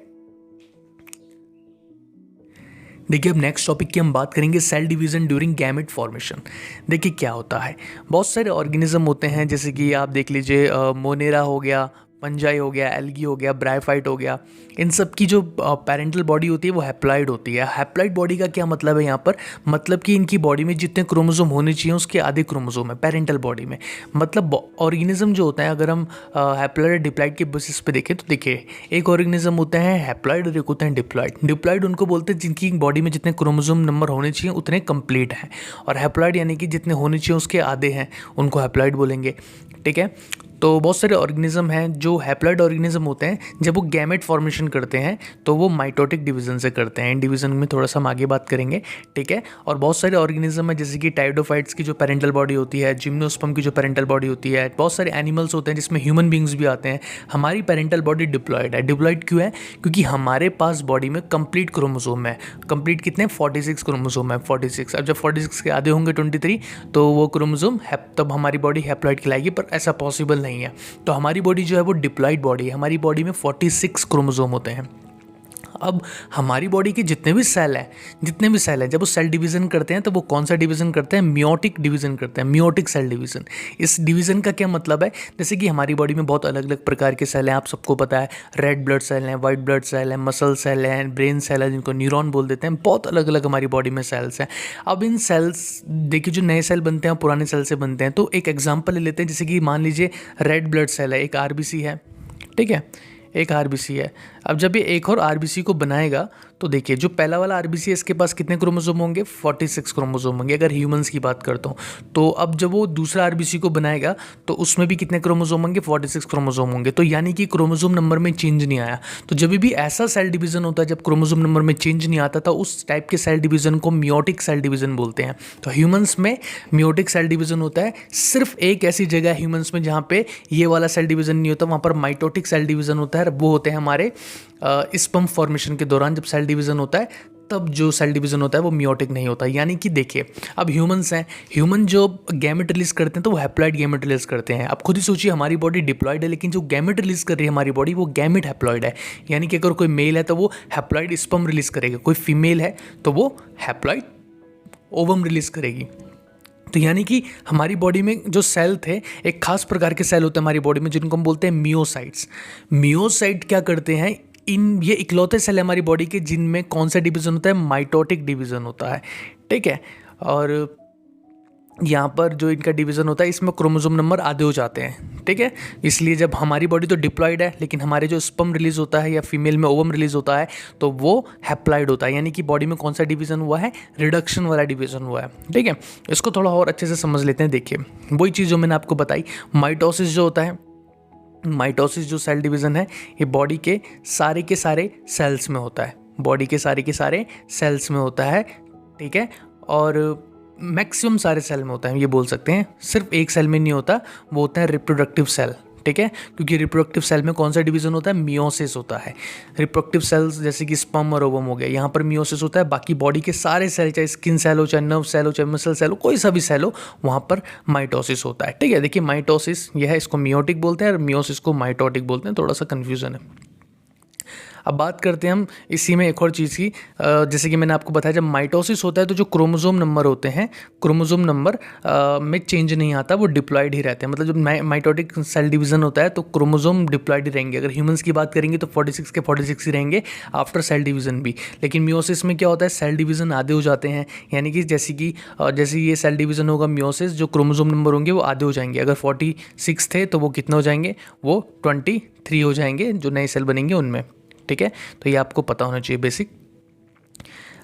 देखिए अब नेक्स्ट टॉपिक की हम बात करेंगे, cell division during gamete formation. देखिए क्या होता है, बहुत सारे ऑर्गेनिज्म होते हैं, जैसे कि आप देख लीजिए मोनेरा हो गया, पंजाई हो गया, एल्गी हो गया, ब्रायोफाइट हो गया। इन सब की जो पेरेंटल बॉडी होती है वो हैप्लॉइड होती है। हैप्लॉइड बॉडी का क्या मतलब है यहाँ पर, मतलब कि इनकी बॉडी में जितने क्रोमोसोम होने चाहिए उसके आधे क्रोमोसोम है पेरेंटल बॉडी में। मतलब ऑर्गेनिज्म जो होता है, अगर हम हैप्लॉइड और डिप्लॉइड के बेसिस पे देखें तो देखिए एक ऑर्गेनिज्म होते हैं हैप्लॉइड और एक होते हैं डिप्लॉइड। डिप्लॉइड उनको बोलते हैं जिनकी बॉडी में जितने क्रोमोसोम नंबर होने चाहिए उतने कंप्लीट हैं, और हैप्लॉइड यानी कि जितने होने चाहिए उसके आधे हैं, उनको हैप्लॉइड बोलेंगे। ठीक है। तो बहुत सारे ऑर्गेनिज्म हैं जो हैप्लॉइड ऑर्गेनिज्म होते हैं, जब वो गैमेट फॉर्मेशन करते हैं तो वो माइटोटिक डिवीजन से करते हैं। इन डिवीजन में थोड़ा सा हम आगे बात करेंगे, ठीक है। और बहुत सारे ऑर्गेनिज्म है जैसे कि टाइडोफाइट्स की जो पेरेंटल बॉडी होती है, जिम्नोस्पर्म की जो पेरेंटल बॉडी होती है, बहुत सारे एनिमल्स होते हैं जिसमें ह्यूमन बींग्स भी आते हैं। हमारी पेरेंटल बॉडी डिप्लॉयड है। डिप्लॉयड क्यों है? क्योंकि हमारे पास बॉडी में कंप्लीट क्रोमोसोम है। कंप्लीट कितने? 46 क्रोमोसोम है, 46। अब जब 46 के आधे होंगे 23 तो वो क्रोमोसोम तब हमारी बॉडी हैप्लॉइड कहलाएगी, पर ऐसा पॉसिबल नहीं है। तो हमारी बॉडी जो है वो डिप्लॉयड बॉडी है। हमारी बॉडी में 46 क्रोमोसोम होते हैं। अब हमारी बॉडी के जितने भी सेल हैं जब वो सेल डिवीज़न करते हैं तो वो कौन सा डिवीज़न करते हैं? मियोटिक डिवीज़न करते हैं, मियोटिक सेल डिवीज़न। इस डिवीज़न का क्या मतलब है? जैसे कि हमारी बॉडी में बहुत अलग अलग प्रकार के सेल हैं, आप सबको पता है। रेड ब्लड सेल हैं, वाइट ब्लड सेल हैं, मसल सेल हैं, ब्रेन सेल है जिनको न्यूरॉन बोल देते हैं। बहुत अलग अलग हमारी बॉडी में सेल्स हैं। अब इन सेल्स देखिए, जो नए सेल बनते हैं पुराने सेल से बनते हैं। तो एक एग्जाम्पल ले लेते हैं, जैसे कि मान लीजिए रेड ब्लड सेल है, एक आरबीसी है, ठीक है, एक आरबीसी है। अब जब ये एक और आरबीसी को बनाएगा तो देखिए, जो पहला वाला आरबीसी है इसके पास कितने क्रोमोसोम होंगे? 46 क्रोमोसोम होंगे, अगर ह्यूमंस की बात करता हूँ। तो अब जब वो दूसरा आरबीसी को बनाएगा तो उसमें भी कितने क्रोमोसोम होंगे? 46 क्रोमोसोम होंगे। तो यानी कि क्रोमोसोम नंबर में चेंज नहीं आया। तो जब भी ऐसा सेल डिवीजन होता है जब क्रोमोसोम नंबर में चेंज नहीं आता था, उस टाइप के सेल डिवीजन को मियोटिक सेल डिवीजन बोलते हैं। तो ह्यूमंस में मियोटिक सेल डिवीजन होता है। सिर्फ एक ऐसी जगह है ह्यूमंस में जहाँ पे ये वाला सेल डिवीजन नहीं होता, वहाँ पर माइटोटिक सेल डिवीजन होता है। वो होते हैं हमारे स्पर्म फॉर्मेशन के दौरान जब सेल डिवीजन होता है, तब जो सेल डिवीजन होता है वो मियोटिक नहीं होता। यानी कि देखिए, अब ह्यूमंस हैं, ह्यूमन जो गैमेट रिलीज करते हैं तो वो हैप्लॉइड गैमेट रिलीज करते हैं। आप खुद ही सोचिए, हमारी बॉडी डिप्लॉयड है लेकिन जो गैमेट रिलीज कर रही है हमारी बॉडी वो गैमेट हैप्लॉइड है। यानी कि अगर कोई मेल है तो वो हैप्लॉइड स्पर्म रिलीज करेगा, कोई फीमेल है तो वो हैप्लॉइड ओवम रिलीज करेगी। तो यानी कि हमारी बॉडी में जो सेल थे, एक खास प्रकार के सेल होते हैं हमारी बॉडी में जिनको हम बोलते हैं मियोसाइट्स। मियोसाइट क्या करते हैं? ये इकलौते सेल है हमारी बॉडी के जिनमें कौन सा डिवीज़न होता है? माइटोटिक डिवीज़न होता है, ठीक है। और यहाँ पर जो इनका डिवीज़न होता है इसमें क्रोमोसोम नंबर आधे हो जाते हैं, ठीक है। इसलिए जब हमारी बॉडी तो डिप्लॉयड है लेकिन हमारे जो स्पर्म रिलीज होता है या फीमेल में ओवम रिलीज होता है तो वो हैप्लॉइड होता है। यानी कि बॉडी में कौन सा डिवीज़न हुआ है? रिडक्शन वाला डिवीज़न हुआ है, ठीक है। इसको थोड़ा और अच्छे से समझ लेते हैं। देखिए, वही चीज़ जो मैंने आपको बताई, माइटोसिस जो होता है, माइटोसिस जो सेल डिवीज़न है ये बॉडी के सारे सेल्स में होता है, बॉडी के सारे सेल्स में होता है, ठीक है। और मैक्सिमम सारे सेल में होता है, ये बोल सकते हैं। सिर्फ एक सेल में नहीं होता, वो होता है रिप्रोडक्टिव सेल, ठीक है। क्योंकि रिप्रोडक्टिव सेल में कौन सा डिवीज़न होता है? मियोसिस होता है। रिप्रोडक्टिव सेल्स जैसे कि स्पर्म और ओवम हो गया, यहाँ पर मियोसिस होता है। बाकी बॉडी के सारे सेल, चाहे स्किन सेल हो, चाहे नर्व सेल हो, चाहे मसल सेल हो, कोई सा भी सेल हो, वहाँ पर माइटोसिस होता है, ठीक है। देखिए, माइटोसिस यह है, इसको मियोटिक बोलते हैं और मियोसिस को माइटोटिक बोलते हैं। थोड़ा सा कन्फ्यूज़न है। अब बात करते हैं हम इसी में एक और चीज़ की, जैसे कि मैंने आपको बताया, जब माइटोसिस होता है तो जो क्रोमोसोम नंबर होते हैं, क्रोमोसोम नंबर में चेंज नहीं आता, वो डिप्लॉयड ही रहते हैं। मतलब जब माइटोटिक सेल डिवीज़न होता है तो क्रोमोसोम डिप्लॉयड ही रहेंगे। अगर ह्यूमंस की बात करेंगे तो 46 के 46 ही रहेंगे आफ्टर सेल डिवीज़न भी। लेकिन मियोसिस में क्या होता है? सेल डिवीज़न आधे हो जाते हैं। यानी कि जैसे ये सेल डिवीज़न होगा मियोसिस, जो क्रोमोसोम नंबर होंगे वो आधे हो जाएंगे। अगर 46 थे तो वो कितने हो जाएंगे? वो 23 हो जाएंगे, जो नए सेल बनेंगे उनमें, ठीक है। तो ये आपको पता होना चाहिए बेसिक।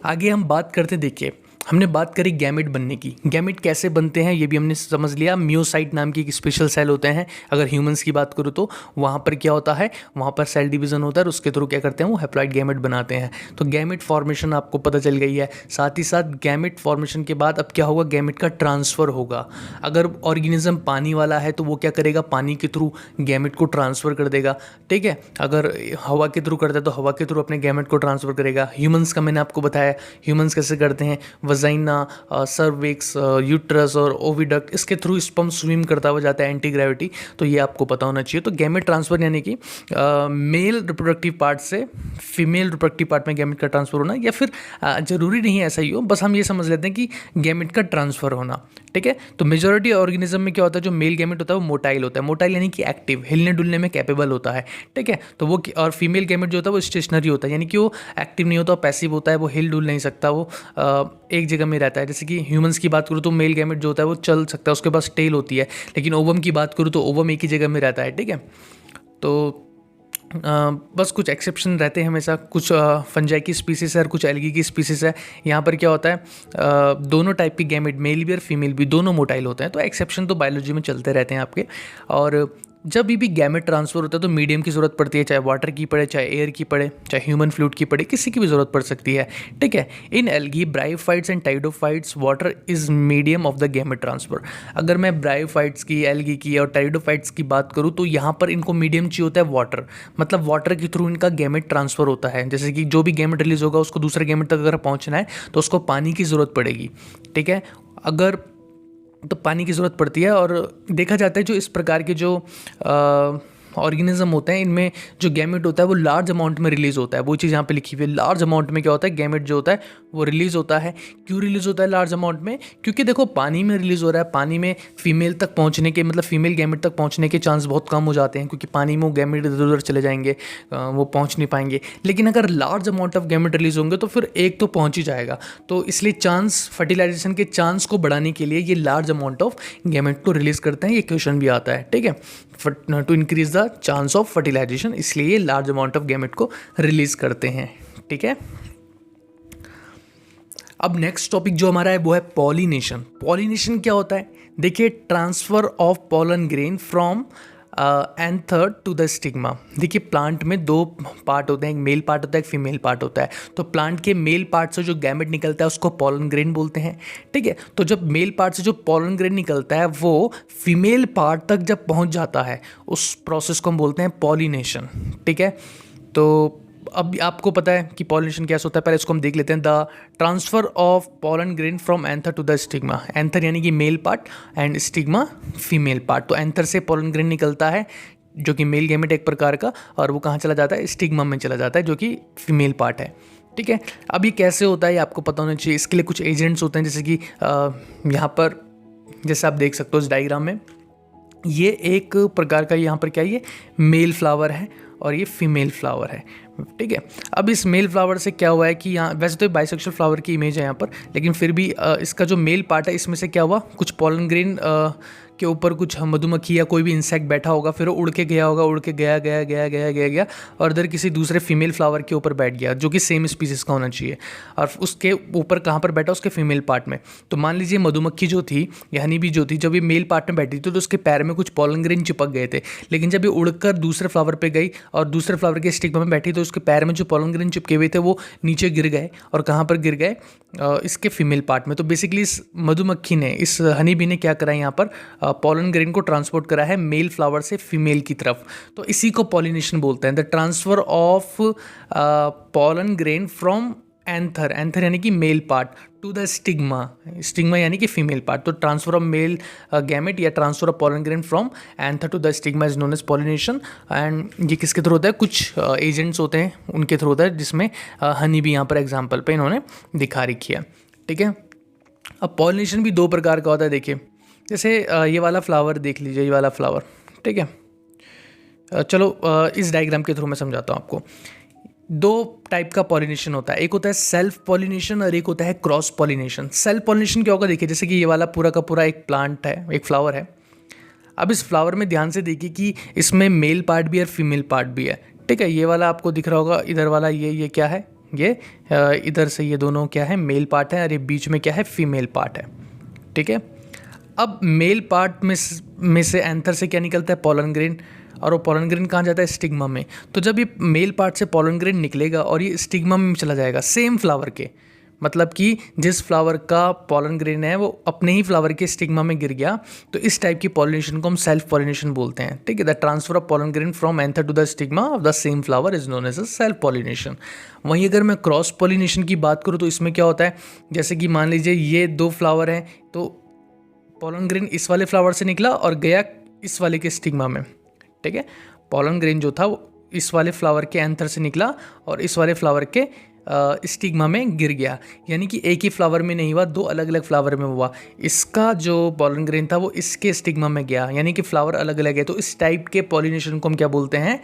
आगे हम बात करते हैं, देखिए हमने बात करी गैमेट बनने की। गैमेट कैसे बनते हैं ये भी हमने समझ लिया। मियोसाइट नाम की एक स्पेशल सेल होते हैं। अगर ह्यूमंस की बात करूँ तो वहाँ पर क्या होता है? वहाँ पर सेल डिवीज़न होता है और उसके थ्रू क्या करते हैं? वो हैप्लॉइड गैमेट बनाते हैं। तो गैमेट फॉर्मेशन आपको पता चल गई है। साथ ही साथ गैमेट फॉर्मेशन के बाद अब क्या होगा? गैमेट का ट्रांसफ़र होगा। अगर ऑर्गेनिज्म पानी वाला है तो वो क्या करेगा? पानी के थ्रू गैमेट को ट्रांसफ़र कर देगा, ठीक है। अगर हवा के थ्रू करता है तो हवा के थ्रू अपने गैमेट को ट्रांसफ़र करेगा। ह्यूमंस का मैंने आपको बताया, ह्यूमंस कैसे करते हैं? वजाइना, सर्विक्स, यूट्रस और ओविडक्ट, इसके थ्रू स्पर्म स्विम करता हुआ जाता है एंटी ग्रेविटी। तो ये आपको पता होना चाहिए। तो गैमेट ट्रांसफर यानी कि मेल रिप्रोडक्टिव पार्ट से फीमेल रिप्रोडक्टिव पार्ट में गैमेट का ट्रांसफर होना, या फिर ज़रूरी नहीं है ऐसा ही हो, बस हम ये समझ लेते हैं कि गैमेट का ट्रांसफर होना, ठीक है। तो मेजॉरिटी ऑर्गेनिज्म में क्या होता है? जो मेल गैमेट होता है वो मोटाइल होता है। मोटाइल यानी कि एक्टिव, हिलने डुलने में कैपेबल होता है, ठीक है। तो वो, और फीमेल गैमेट जो होता है वो स्टेशनरी होता है, यानी कि वो एक्टिव नहीं होता, पैसिव होता है, वो हिल डुल नहीं सकता, वो एक जगह में रहता है। जैसे कि ह्यूमंस की बात करूँ तो मेल गैमेट जो होता है वो चल सकता है, उसके पास टेल होती है। लेकिन ओवम की बात करूँ तो ओवम एक ही जगह में रहता है, ठीक है। तो बस कुछ एक्सेप्शन रहते हैं हमेशा। कुछ फंजाई की स्पीसीज है और कुछ एल्गी की स्पीसीज है। यहाँ पर क्या होता है? दोनों टाइप के गैमेट, मेल भी और फीमेल भी, दोनों मोटाइल होते हैं। तो एक्सेप्शन तो बायोलॉजी में चलते रहते हैं आपके। और जब भी गैमेट ट्रांसफ़र होता है तो मीडियम की ज़रूरत पड़ती है, चाहे वाटर की पड़े, चाहे एयर की पड़े, चाहे ह्यूमन फ्लूइड की पड़े, किसी की भी ज़रूरत पड़ सकती है, ठीक है। In algae bryophytes and pteridophytes water is medium of the gamete transfer. अगर मैं ब्रायोफाइट्स की, एल्गी की और टाइडोफाइट्स की बात करूँ तो यहाँ पर इनको मीडियम चाहिए होता है वाटर, मतलब वाटर के थ्रू इनका गैमेट ट्रांसफ़र होता है। जैसे कि जो भी गैमेट रिलीज़ होगा उसको दूसरे गैमेट तक अगर पहुँचना है तो उसको पानी की ज़रूरत पड़ेगी, ठीक है। अगर तो पानी की ज़रूरत पड़ती है, और देखा जाता है जो इस प्रकार के जो ऑर्गेनिज्म होते हैं इनमें जो गैमेट होता है वो लार्ज अमाउंट में रिलीज़ होता है। वो चीज़ यहाँ पे लिखी हुई है, लार्ज अमाउंट में क्या होता है, गैमेट जो होता है वो रिलीज़ होता है। क्यों रिलीज़ होता है लार्ज अमाउंट में? क्योंकि देखो पानी में रिलीज़ हो रहा है, पानी में फीमेल तक पहुँचने के, मतलब फीमेल गैमेट तक पहुँचने के चांस बहुत कम हो जाते हैं, क्योंकि पानी में वो गैमेट इधर उधर चले जाएंगे, वो पहुँच नहीं पाएंगे। लेकिन अगर large amount of gamete release होंगे तो फिर एक तो पहुँच ही जाएगा। तो इसलिए चांस, फर्टिलाइजेशन के चांस को बढ़ाने के लिए ये लार्ज अमाउंट ऑफ गैमेट को रिलीज़ करते हैं। ये क्वेश्चन भी आता है, ठीक है, to increase the chance of fertilisation, इसलिए ये लार्ज अमाउंट ऑफ गैमेट को रिलीज करते हैं, ठीक है। अब नेक्स्ट टॉपिक जो हमारा है वो है पॉलिनेशन। पॉलिनेशन क्या होता है? देखिए, transfer of pollen grain from anther to the stigma. देखिए, प्लांट में दो पार्ट होते हैं, एक मेल पार्ट होता है, एक फीमेल पार्ट होता है। तो प्लांट के मेल पार्ट से जो गैमेट निकलता है उसको पॉलन ग्रेन बोलते हैं, ठीक है। तो जब मेल पार्ट से जो पॉलन ग्रेन निकलता है वो फीमेल पार्ट तक जब पहुंच जाता है उस प्रोसेस को हम बोलते हैं पॉलिनेशन, ठीक है। तो अब आपको पता है कि पॉलिनेशन कैसे होता है, पहले इसको हम देख लेते हैं। The transfer of pollen grain from anther to the stigma. Anther यानी कि male part and stigma female part. तो एंथर से पॉलन ग्रेन निकलता है जो कि मेल गैमेट एक प्रकार का, और वो कहाँ चला जाता है, स्टिग्मा में चला जाता है जो कि फीमेल पार्ट है, ठीक है। अब ये कैसे होता है ये आपको पता होना चाहिए। इसके लिए कुछ एजेंट्स होते हैं, जैसे कि यहाँ पर जैसे आप देख सकते हो इस डायग्राम में, ये एक प्रकार का यहाँ पर क्या है, ये मेल फ्लावर है और ये फीमेल फ्लावर है, ठीक है। अब इस मेल फ्लावर से क्या हुआ है कि यहाँ वैसे तो बाइसेक्सुअल फ्लावर की इमेज है यहाँ पर, लेकिन फिर भी इसका जो मेल पार्ट है इसमें से क्या हुआ, कुछ पॉलन ग्रेन के ऊपर कुछ मधुमक्खी या कोई भी इंसेक्ट बैठा होगा, फिर वो उड़ के गया होगा, उड़ के गया गया गया गया गया गया और इधर किसी दूसरे फीमेल फ्लावर के ऊपर बैठ गया जो कि सेम स्पीसीज का होना चाहिए, और उसके ऊपर कहाँ पर बैठा, उसके फीमेल पार्ट में। तो मान लीजिए मधुमक्खी जो थी या हनी बी जो थी, जब ये मेल पार्ट में बैठी थी तो उसके पैर में कुछ पॉलन ग्रेन चिपक गए थे, लेकिन जब ये उड़कर दूसरे फ्लावर पे गई और दूसरे फ्लावर के स्टिग्मा में बैठी तो उसके पैर में जो पॉलन ग्रेन चिपके हुए थे वो नीचे गिर गए, और कहाँ पर गिर गए, इसके फीमेल पार्ट में। तो बेसिकली इस मधुमक्खी ने, इस हनी बी ने क्या करा यहाँ पर, पॉलन ग्रेन को ट्रांसपोर्ट करा है मेल फ्लावर से फीमेल की तरफ। तो इसी को पॉलिनेशन बोलते हैं, the transfer of pollen grain from anther, anther यानी कि male part, to the stigma, stigma यानी कि फीमेल पार्ट। तो ट्रांसफर ऑफ मेल गैमेट या transfer of pollen grain from anther to the stigma is known as pollination. And ये किसके through होता है, कुछ एजेंट्स होते हैं उनके थ्रू होता है, जिसमें हनी भी यहाँ पर एग्जाम्पल पे इन्होंने दिखा रखी है, ठीक है। अब पॉलिनेशन भी दो प्रकार का होता है। देखिए, जैसे ये वाला फ्लावर देख लीजिए, ये वाला फ्लावर, ठीक है। चलो इस डायग्राम के थ्रू मैं समझाता हूँ आपको। दो टाइप का पॉलिनेशन होता है, एक होता है सेल्फ पॉलिनेशन और एक होता है क्रॉस पॉलिनेशन। सेल्फ पॉलिनेशन क्या होगा, देखिए जैसे कि ये वाला पूरा का पूरा एक प्लांट है, एक फ्लावर है। अब इस फ्लावर में ध्यान से देखिए कि इसमें मेल पार्ट भी है और फीमेल पार्ट भी है, ठीक है। ये वाला आपको दिख रहा होगा, इधर वाला ये क्या है, ये इधर से ये दोनों क्या है, मेल पार्ट है, और ये बीच में क्या है, फीमेल पार्ट है, ठीक है। अब मेल पार्ट में से एंथर से क्या निकलता है, पॉलन ग्रेन, और वो पॉलन ग्रेन कहाँ जाता है, स्टिग्मा में। तो जब ये मेल पार्ट से पॉलन ग्रेन निकलेगा और ये स्टिग्मा में चला जाएगा सेम फ्लावर के, मतलब कि जिस फ्लावर का पॉलन ग्रेन है वो अपने ही फ्लावर के स्टिग्मा में गिर गया, तो इस टाइप की पॉलिनेशन को हम सेल्फ पॉलिनेशन बोलते हैं, ठीक है। The transfer of pollen grain from anther to the stigma of the same flower is known as a self pollination. वहीं अगर मैं क्रॉस पॉलिनेशन की बात करूँ तो इसमें क्या होता है, जैसे कि मान लीजिए ये दो फ्लावर हैं, तो पॉलन ग्रेन इस वाले फ्लावर से निकला और गया इस वाले के स्टिग्मा में, ठीक है। पॉलन ग्रेन जो था वो इस वाले फ्लावर के एंथर से निकला और इस वाले फ्लावर के स्टिग्मा में गिर गया, यानी कि एक ही फ्लावर में नहीं हुआ, दो अलग अलग फ्लावर में हुआ। इसका जो पॉलन ग्रेन था वो इसके स्टिग्मा में गया, यानी कि फ्लावर अलग अलग है। तो इस टाइप के पॉलिनेशन को हम क्या बोलते हैं,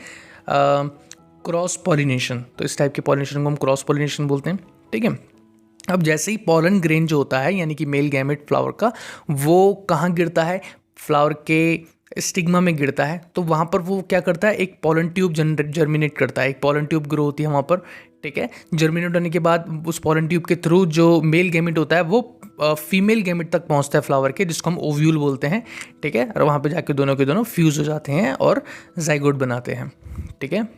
क्रॉस पॉलिनेशन। तो इस टाइप के पॉलिनेशन को हम क्रॉस पॉलिनेशन बोलते हैं, ठीक है। अब जैसे ही पॉलन ग्रेन जो होता है यानी कि मेल गैमेट फ्लावर का, वो कहाँ गिरता है, फ्लावर के स्टिग्मा में गिरता है, तो वहाँ पर वो क्या करता है, एक पॉलन ट्यूब जर्मिनेट करता है, एक पॉलन ट्यूब ग्रो होती है वहाँ पर, ठीक है। जर्मिनेट होने के बाद उस पॉलन ट्यूब के थ्रू जो मेल गैमेट होता है वो फीमेल गैमेट तक पहुंचता है फ्लावर के, जिसको हम ओव्यूल बोलते हैं, ठीक है। और वहाँ पे जाके दोनों के दोनों फ्यूज़ हो जाते हैं और जाइगोट बनाते हैं, ठीक है।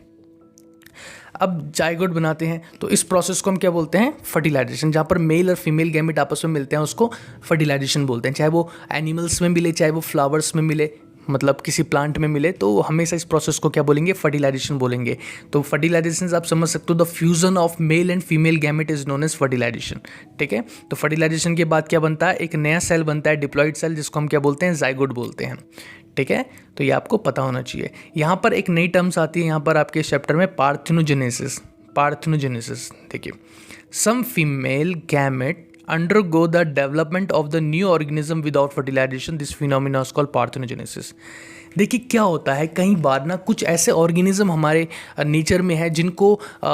अब जाइगोट बनाते हैं तो इस प्रोसेस को हम क्या बोलते हैं, फर्टिलाइजेशन। जहाँ पर मेल और फीमेल गैमेट आपस में मिलते हैं उसको फर्टिलाइजेशन बोलते हैं। चाहे वो एनिमल्स में मिले, चाहे वो फ्लावर्स में मिले, मतलब किसी प्लांट में मिले, तो हमेशा इस प्रोसेस को क्या बोलेंगे, फर्टिलाइजेशन बोलेंगे। तो फर्टिलाइजेशन आप समझ सकते हो, the fusion of male and female gamete is known as fertilisation, ठीक है। तो फर्टिलाइजेशन के बाद क्या बनता है, एक नया सेल बनता है, डिप्लॉइड सेल, जिसको हम क्या बोलते हैं, जाइगोट बोलते हैं, ठीक है। तो ये आपको पता होना चाहिए। यहाँ पर एक नई टर्म्स आती है यहाँ पर आपके चैप्टर में, पार्थेनोजेनेसिस। पार्थेनोजेनेसिस देखिए, some female gamete undergo the development of the new organism without fertilization. This phenomena is called parthenogenesis. देखिए क्या होता है, कई बार ना कुछ ऐसे ऑर्गेनिज्म हमारे नेचर में है जिनको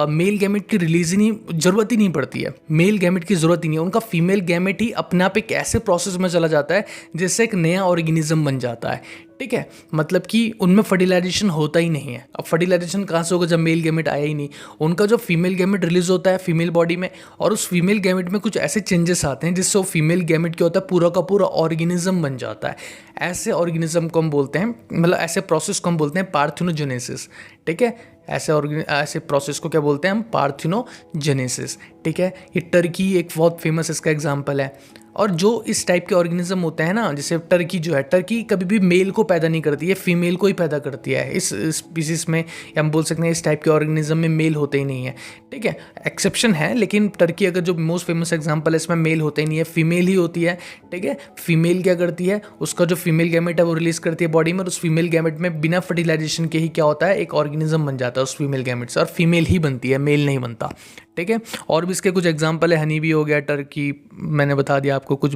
मेल गैमेट की रिलीज नहीं, ज़रूरत ही नहीं पड़ती है, मेल गैमेट की ज़रूरत ही नहीं है, उनका फीमेल गैमेट ही अपने आप एक ऐसे प्रोसेस में चला जाता है जिससे एक नया ऑर्गेनिज्म बन जाता है, ठीक है। मतलब कि उनमें फर्टिलाइजेशन होता ही नहीं है। अब फर्टिलाइजेशन कहाँ से होगा, जब मेल गैमेट आया ही नहीं। उनका जो फीमेल गैमेट रिलीज होता है फीमेल बॉडी में, और उस फीमेल गैमेट में कुछ ऐसे चेंजेस आते हैं जिससे वो फीमेल गैमेट क्या होता है, पूरा का पूरा ऑर्गेनिज्म बन जाता है। ऐसे ऑर्गेनिज्म को हम बोलते हैं, मतलब ऐसे प्रोसेस को हम बोलते हैं पार्थेनोजेनेसिस, ठीक है। ऐसे प्रोसेस को क्या बोलते हैं हम, पार्थेनोजेनेसिस, ठीक है। ये टर्की एक बहुत फेमस इसका एग्जांपल है। और जो इस टाइप के ऑर्गेनिज्म होते हैं ना, जैसे टर्की जो है, टर्की कभी भी मेल को पैदा नहीं करती है, फीमेल को ही पैदा करती है। इस स्पीसीज में, या हम बोल सकते हैं इस टाइप के ऑर्गेनिज्म में मेल होते ही नहीं है, ठीक है। एक्सेप्शन है, लेकिन टर्की अगर जो मोस्ट फेमस एग्जांपल है, इसमें मेल होते ही नहीं है, फीमेल ही होती है, ठीक है। फीमेल क्या करती है, उसका जो फीमेल गैमेट है वो रिलीज करती है बॉडी में, और उस फीमेल गैमेट में बिना फर्टिलाइजेशन के ही क्या होता है, एक ऑर्गेनिज्म बन जाता है उस फीमेल गैमेट से, और फीमेल ही बनती है, मेल नहीं बनता, ठीक है। और भी इसके कुछ एग्जांपल है, हनी भी हो गया, टर्की मैंने बता दिया आपको, कुछ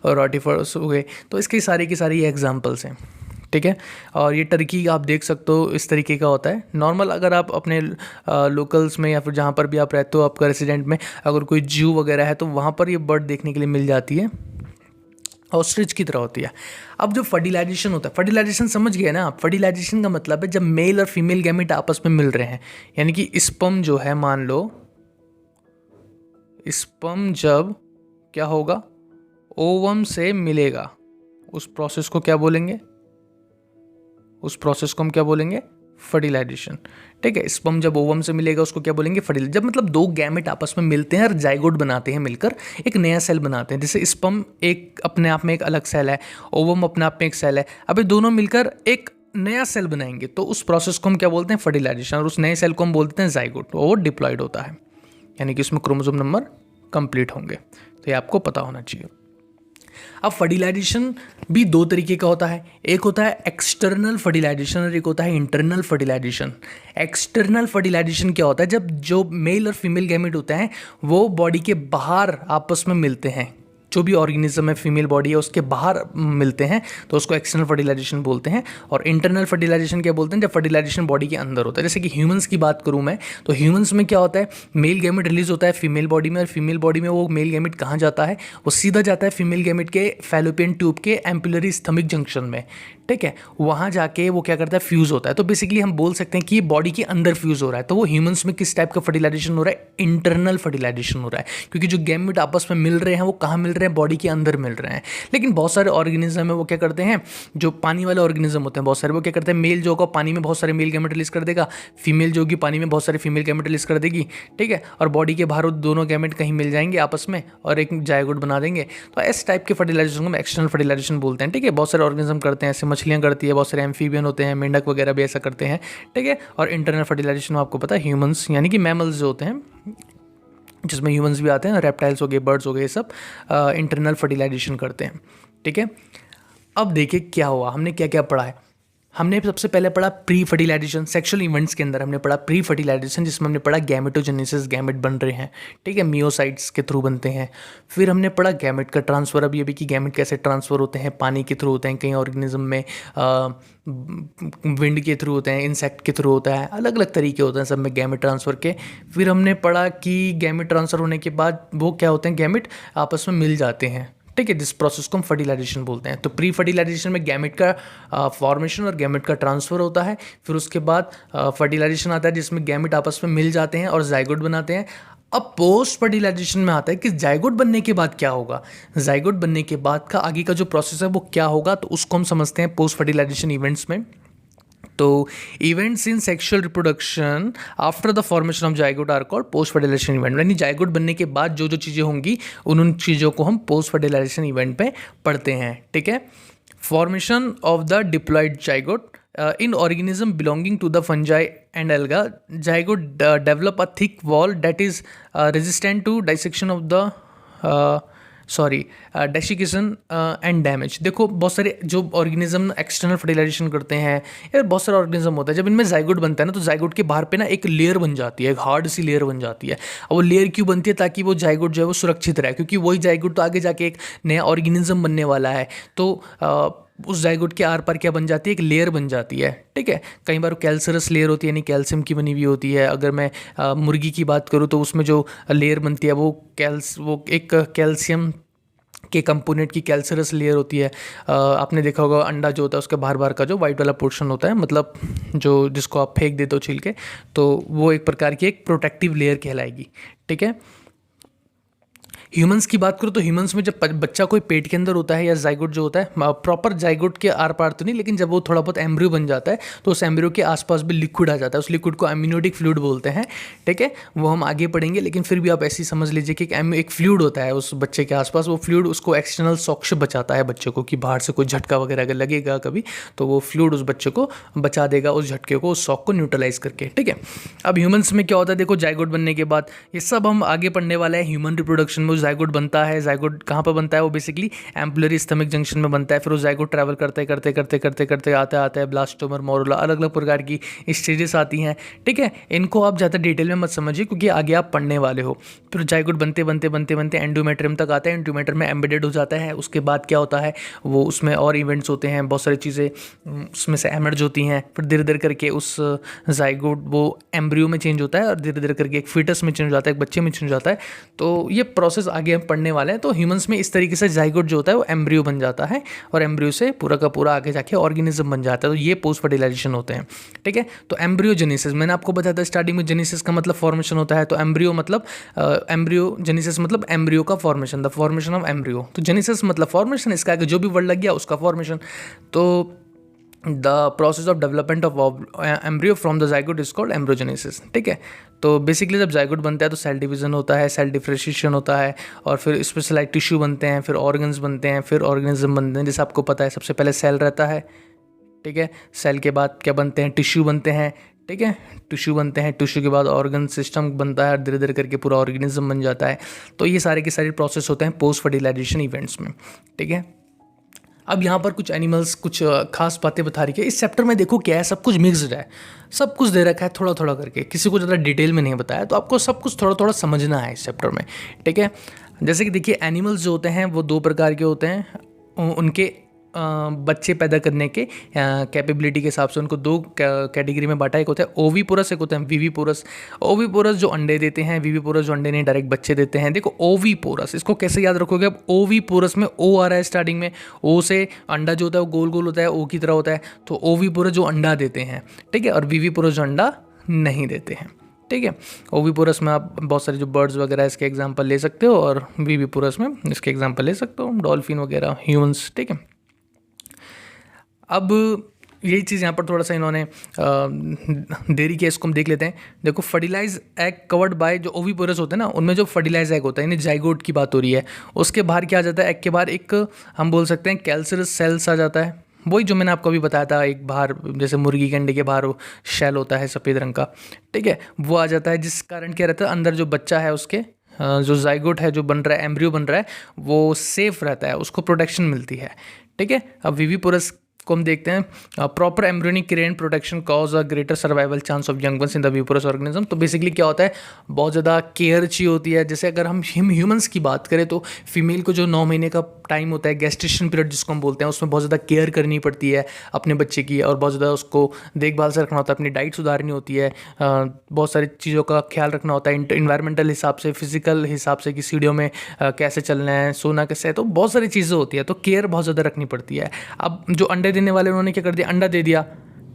रोटिफर्स हो गए, तो इसके सारे की सारी एग्जांपल्स हैं, ठीक है। और ये टर्की आप देख सकते हो इस तरीके का होता है नॉर्मल। अगर आप अपने लोकल्स में या फिर जहाँ पर भी आप रहते हो, आपका रेसिडेंट में अगर कोई जू वगैरह है, तो वहाँ पर ये बर्ड देखने के लिए मिल जाती है, ऑस्ट्रिच की तरह होती है। अब जो फर्टिलाइजेशन होता है, फर्टिलाइजेशन समझ गए ना आप, फर्टिलाइजेशन का मतलब है जब मेल और फीमेल गैमेट आपस में मिल रहे हैं, यानी कि स्पर्म जो है, मान लो स्पर्म जब क्या होगा, ओवम से मिलेगा, उस प्रोसेस को क्या बोलेंगे, उस प्रोसेस को हम क्या बोलेंगे, फर्टिलाइजेशन, ठीक है। स्पर्म जब ओवम से मिलेगा उसको क्या बोलेंगे, फर्टिलाइजेशन। जब मतलब दो गैमेट आपस में मिलते हैं और जाइगोट बनाते हैं, मिलकर एक नया सेल बनाते हैं। जैसे स्पर्म एक अपने आप में एक अलग सेल है, ओवम अपने आप में एक सेल है, अब ये दोनों मिलकर एक नया सेल बनाएंगे, तो उस प्रोसेस को हम क्या बोलते हैं, फर्टिलाइजेशन। और उस नए सेल को हम बोलते हैं जाइगोट, वो डिप्लॉयड होता है, यानी कि उसमें क्रोमोसोम नंबर कंप्लीट होंगे। तो ये आपको पता होना चाहिए। अब फर्टिलाइजेशन भी दो तरीके का होता है, एक होता है एक्सटर्नल फर्टिलाइजेशन और एक होता है इंटरनल फर्टिलाइजेशन। एक्सटर्नल फर्टिलाइजेशन क्या होता है, जब जो मेल और फीमेल गैमेट होते हैं वो बॉडी के बाहर आपस में मिलते हैं, जो भी ऑर्गेनिज्म है फीमेल बॉडी है उसके बाहर मिलते हैं, तो उसको एक्सटर्नल फर्टिलाइजेशन बोलते हैं। और इंटरनल फर्टिलाइजेशन क्या बोलते हैं, जब फर्टिलाइजेशन बॉडी के अंदर होता है। जैसे कि ह्यूमंस की बात करूं मैं, तो ह्यूमंस में क्या होता है, मेल गैमेट रिलीज होता है फीमेल बॉडी में, और फीमेल बॉडी में वो मेल गैमेट कहाँ जाता है, वो सीधा जाता है फीमेल गैमेट के फैलोपियन ट्यूब के एम्पुलरी स्थमिक जंक्शन में, ठीक है। वहाँ जाके वो क्या करता है, फ्यूज़ होता है। तो बेसिकली हम बोल सकते हैं कि ये बॉडी के अंदर फ्यूज़ हो रहा है। तो वो ह्यूमंस में किस टाइप का फर्टिलाइजेशन हो रहा है, इंटरनल फर्टिलाइजेशन हो रहा है, क्योंकि जो गैमेट आपस में मिल रहे हैं वो कहाँ मिल रहे हैं, बॉडी के अंदर मिल रहे हैं। लेकिन बहुत सारे ऑर्गेनिज्म है वो क्या करते हैं, जो पानी वाले ऑर्गेनिज्म होते हैं बहुत सारे, वो क्या करते हैं, मेल जो होगा पानी में बहुत सारे मेल गैमेट रिलीज कर देगा, फीमेल जो होगी पानी में बहुत सारे फीमेल गैमेट रिलीज कर देगी, ठीक है। और बॉडी के बाहर दोनों गैमेट कहीं मिल जाएंगे आपस में और एक जायगोट बना देंगे। तो इस टाइप के फर्टिलाइजेशन को हम एक्सटर्नल फर्टिलाइजेशन बोलते हैं, ठीक है। बहुत सारे ऑर्गेनिज्म करते हैं, ऐसे मछलियाँ करती है, बहुत सारे एम्फीबियन होते हैं, मेंढक वगैरह भी ऐसा करते हैं, ठीक है। और इंटरनल फर्टिलाइजेशन आपको पता है, ह्यूमंस यानी कि मैमल्स जो होते हैं, जिसमें ह्यूमंस भी आते हैं, रेप्टाइल्स हो गए, बर्ड्स हो गए, ये सब इंटरनल फर्टिलाइजेशन करते हैं, ठीक है। अब देखिए क्या हुआ, हमने क्या क्या पढ़ा है। हमने सबसे पहले पढ़ा प्री फर्टिलाइजेशन, सेक्सुअल इवेंट्स के अंदर हमने पढ़ा प्री फर्टिलाइजेशन, जिसमें हमने पढ़ा गैमेटोजेनेसिस, गैमेट बन रहे हैं, ठीक है, मियोसाइट्स के थ्रू बनते हैं। फिर हमने पढ़ा गैमेट का ट्रांसफ़र, अब ये भी कि गैमेट कैसे ट्रांसफ़र होते हैं, पानी के थ्रू होते हैं, कई ऑर्गेनिज्म में विंड के थ्रू होते हैं, इंसेक्ट के थ्रू होता है, अलग अलग तरीके होते हैं सब में गैमेट ट्रांसफ़र के। फिर हमने पढ़ा कि गैमेट ट्रांसफ़र होने के बाद वो क्या होते हैं, गैमेट आपस में मिल जाते हैं, ठीक है, जिस प्रोसेस को हम फर्टिलाइजेशन बोलते हैं। तो प्री फर्टिलाइजेशन में गैमेट का फॉर्मेशन और गैमेट का ट्रांसफ़र होता है। फिर उसके बाद फर्टिलाइजेशन आता है जिसमें गैमेट आपस में मिल जाते हैं और जाइगोट बनाते हैं। अब पोस्ट फर्टिलाइजेशन में आता है कि जाइगोट बनने के बाद क्या होगा। जाइगोट बनने के बाद का आगे का जो प्रोसेस है वो क्या होगा, तो उसको हम समझते हैं पोस्ट फर्टिलाइजेशन इवेंट्स में। तो events in sexual reproduction after the formation of zygote are called post fertilisation event. यानी जाइगोट बनने के बाद जो जो चीज़ें होंगी उन चीज़ों को हम पोस्ट फर्टिलाइजेशन इवेंट पे पढ़ते हैं। ठीक है। Formation of the diploid zygote in organism belonging to the fungi and alga, zygote develop a thick wall that is resistant to dissection of the desiccation and damage. देखो बहुत सारे जो organism external fertilisation करते हैं, यार बहुत सारे organism होता है, जब इनमें जाइगोट बनता है ना तो जाइगोट के बाहर पे ना एक लेयर बन जाती है, एक हार्ड सी लेयर बन जाती है। और वो लेयर क्यों बनती है? ताकि वो जाइगोट जो है वो सुरक्षित रहे, क्योंकि वही जाइगोट तो आगे जाके एक नया ऑर्गेनिज्म बनने वाला है। तो उस जाइगोट के आर पार क्या बन जाती है? एक लेयर बन जाती है। ठीक है। कई बार कैल्सरस लेयर होती है, यानी कैल्शियम की बनी हुई होती है। अगर मैं मुर्गी की बात करूँ तो उसमें जो लेयर बनती है वो एक कैल्शियम के कंपोनेंट की कैल्सरस लेयर होती है। आपने देखा होगा अंडा जो होता है उसके बाहर बाहर का जो वाइट वाला पोर्शन होता है, मतलब जो जिसको आप फेंक देते हो छील के, तो वो एक प्रकार की एक प्रोटेक्टिव लेयर कहलाएगी। ठीक है। ह्यूमंस की बात करो तो ह्यूमंस में जब बच्चा कोई पेट के अंदर होता है या जाइगोट जो होता है, प्रॉपर जाइगोट के आर पार तो नहीं, लेकिन जब वो थोड़ा बहुत एम्ब्रियो बन जाता है तो उस एम्ब्रियो के आसपास भी लिक्विड आ जाता है। उस लिक्विड को एम्नियोटिक फ्लूइड बोलते हैं। ठीक है। वो हम आगे पढ़ेंगे, लेकिन फिर भी आप ऐसे ही समझ लीजिए कि एक फ्लूइड होता है उस बच्चे के आसपास। वो फ्लूइड उसको एक्सटर्नल शॉक से बचाता है बच्चे को, कि बाहर से कोई झटका वगैरह अगर लगेगा कभी तो वो फ्लूइड उस बच्चे को बचा देगा, उस झटके को, उस शॉक को न्यूट्रलाइज करके। ठीक है। अब ह्यूमंस में क्या होता है, देखो जाइगोट बनने के बाद ये सब हम आगे पढ़ने वाले हैं। ह्यूमन रिप्रोडक्शन में जाइगोट बनता है। जाइगोट कहाँ पर बनता है? वो बेसिकली एम्पुलरी स्टमक जंक्शन में बनता है। फिर वो जाइगोट ट्रैवल करते करते करते करते करते आता है ब्लास्टोमर, मोरुला, अलग अलग प्रकार की स्टेजेस आती हैं। ठीक है। इनको आप ज़्यादा डिटेल में मत समझिए क्योंकि आगे आप पढ़ने वाले हो। फिर जाइगोट बनते बनते बनते बनते एंडोमेट्रियम तक आता है। एंडोमेट्रियम में एम्बेडेड हो जाता है। उसके बाद क्या होता है, वो उसमें और इवेंट्स होते हैं, बहुत सारी चीज़ें उसमें से एमर्ज होती हैं। फिर धीरे धीरे करके उस जाइगोट वो एम्ब्रियो में चेंज होता है और धीरे धीरे करके एक फीटस में चेंज हो जाता है, एक बच्चे में चेंज हो जाता है। तो ये प्रोसेस आगे हम पढ़ने वाले हैं। तो ह्यूमंस में इस तरीके से जाइगोट जो होता है वो एम्ब्रियो बन जाता है और एम्ब्रियो से पूरा का पूरा आगे जाके ऑर्गेनिज्म बन जाता है। तो ये पोस्ट फर्टिलाइजेशन होते हैं। ठीक है। तो एम्ब्रियोजेनेसिस मैंने आपको बताया था स्टार्टिंग में, जेनेसिस का मतलब फॉर्मेशन होता है। तो एम्ब्रियो मतलब एम्ब्रियोजेनेसिस मतलब एम्ब्रियो का formation, the formation of embryo. तो जेनेसिस मतलब फॉर्मेशन, इसका आगे जो भी वर्ड लग गया उसका फॉर्मेशन। तो the process of development of embryo from the zygote is called embryogenesis. ठीक है। तो बेसिकली जब जाइगोट बनता है तो सेल डिवीजन होता है, सेल डिफरेंशिएशन होता है, और फिर स्पेशलाइज्ड टिश्यू बनते हैं, फिर ऑर्गन्स बनते हैं, फिर ऑर्गेनिज्म बनते हैं। जैसे आपको पता है सबसे पहले सेल रहता है। ठीक है। सेल के बाद क्या बनते हैं? टिश्यू बनते हैं। ठीक है। टिश्यू बनते हैं, टिश्यू के बाद ऑर्गन सिस्टम बनता है और धीरे धीरे करके पूरा ऑर्गेनिज्म बन जाता है। तो ये सारे के सारे प्रोसेस होते हैं पोस्ट फर्टिलाइजेशन इवेंट्स में। ठीक है। अब यहाँ पर कुछ एनिमल्स, कुछ खास बातें बता रही है। इस चैप्टर में देखो क्या है, सब कुछ मिक्सड है, सब कुछ दे रखा है थोड़ा थोड़ा करके, किसी को ज़्यादा डिटेल में नहीं बताया। तो आपको सब कुछ थोड़ा थोड़ा समझना है इस चैप्टर में। ठीक है। जैसे कि देखिए एनिमल्स जो होते हैं वो दो प्रकार के होते हैं। उनके बच्चे पैदा करने के कैपेबिलिटी के हिसाब से उनको दो कैटेगरी में बांटा। एक होता है ओवीपोरस, एक होता है वीवीपोरस। ओवीपोरस जो अंडे देते हैं, वीवीपोरस जो अंडे नहीं डायरेक्ट बच्चे देते हैं। देखो ओवीपोरस, इसको कैसे याद रखोगे? अब ओवीपोरस में ओ आ रहा है स्टार्टिंग में, ओ से अंडा जो होता है वो गोल गोल होता है, ओ की तरह होता है। तो ओवीपोरस जो अंडा देते हैं। ठीक है। और वीवीपोरस जो अंडा नहीं देते हैं। ठीक है। ओवीपोरस में आप बहुत सारे जो बर्ड्स वगैरह इसके एग्जांपल ले सकते हो, और वीवीपोरस में इसके एग्जांपल ले सकते हो, डॉल्फिन वगैरह, ह्यूमंस। ठीक है। अब यही चीज़ यहाँ पर थोड़ा सा इन्होंने देरी किया, इसको हम देख लेते हैं। देखो फर्टिलाइज एग कवर्ड बाय, जो ओवीपोरस होते हैं ना उनमें जो फर्टिलाइज एग होता है, यानी जाइगोट की बात हो रही है, उसके बाहर क्या आ जाता है? एग के बाहर एक हम बोल सकते हैं कैल्सरस सेल्स आ जाता है। वही जो मैंने आपको अभी बताया था, एक बाहर जैसे मुर्गी के अंडे के बाहर शेल होता है सफ़ेद रंग का। ठीक है। वो आ जाता है, जिस कारण क्या रहता है अंदर जो बच्चा है उसके जो जाइगोट है जो बन रहा है, एम्ब्रियो बन रहा है, वो सेफ रहता है, उसको प्रोटेक्शन मिलती है। ठीक है। अब वीवीपोरस को हम देखते हैं। Proper embryonic care protection cause a greater survival chance of young ones in the viviparous organism. तो बेसिकली क्या होता है, बहुत ज़्यादा केयर चाहिए होती है। जैसे अगर हम ह्यूमंस की बात करें तो फीमेल को जो 9 महीने का टाइम होता है, गेस्टेशन पीरियड जिसको हम बोलते हैं, उसमें बहुत ज़्यादा केयर करनी पड़ती है अपने बच्चे की, और बहुत ज़्यादा उसको देखभाल से रखना होता है, अपनी डाइट सुधारनी होती है, बहुत सारी चीज़ों का ख्याल रखना होता है, इन्वायरमेंटल हिसाब से, फिजिकल हिसाब से कि सीढ़ियों में कैसे चलना है, सोना कैसे है। तो बहुत सारी चीज़ें होती है, तो केयर बहुत ज़्यादा रखनी पड़ती है। अब जो अंडे देने वाले उन्होंने क्या कर दिया, अंडा दे दिया।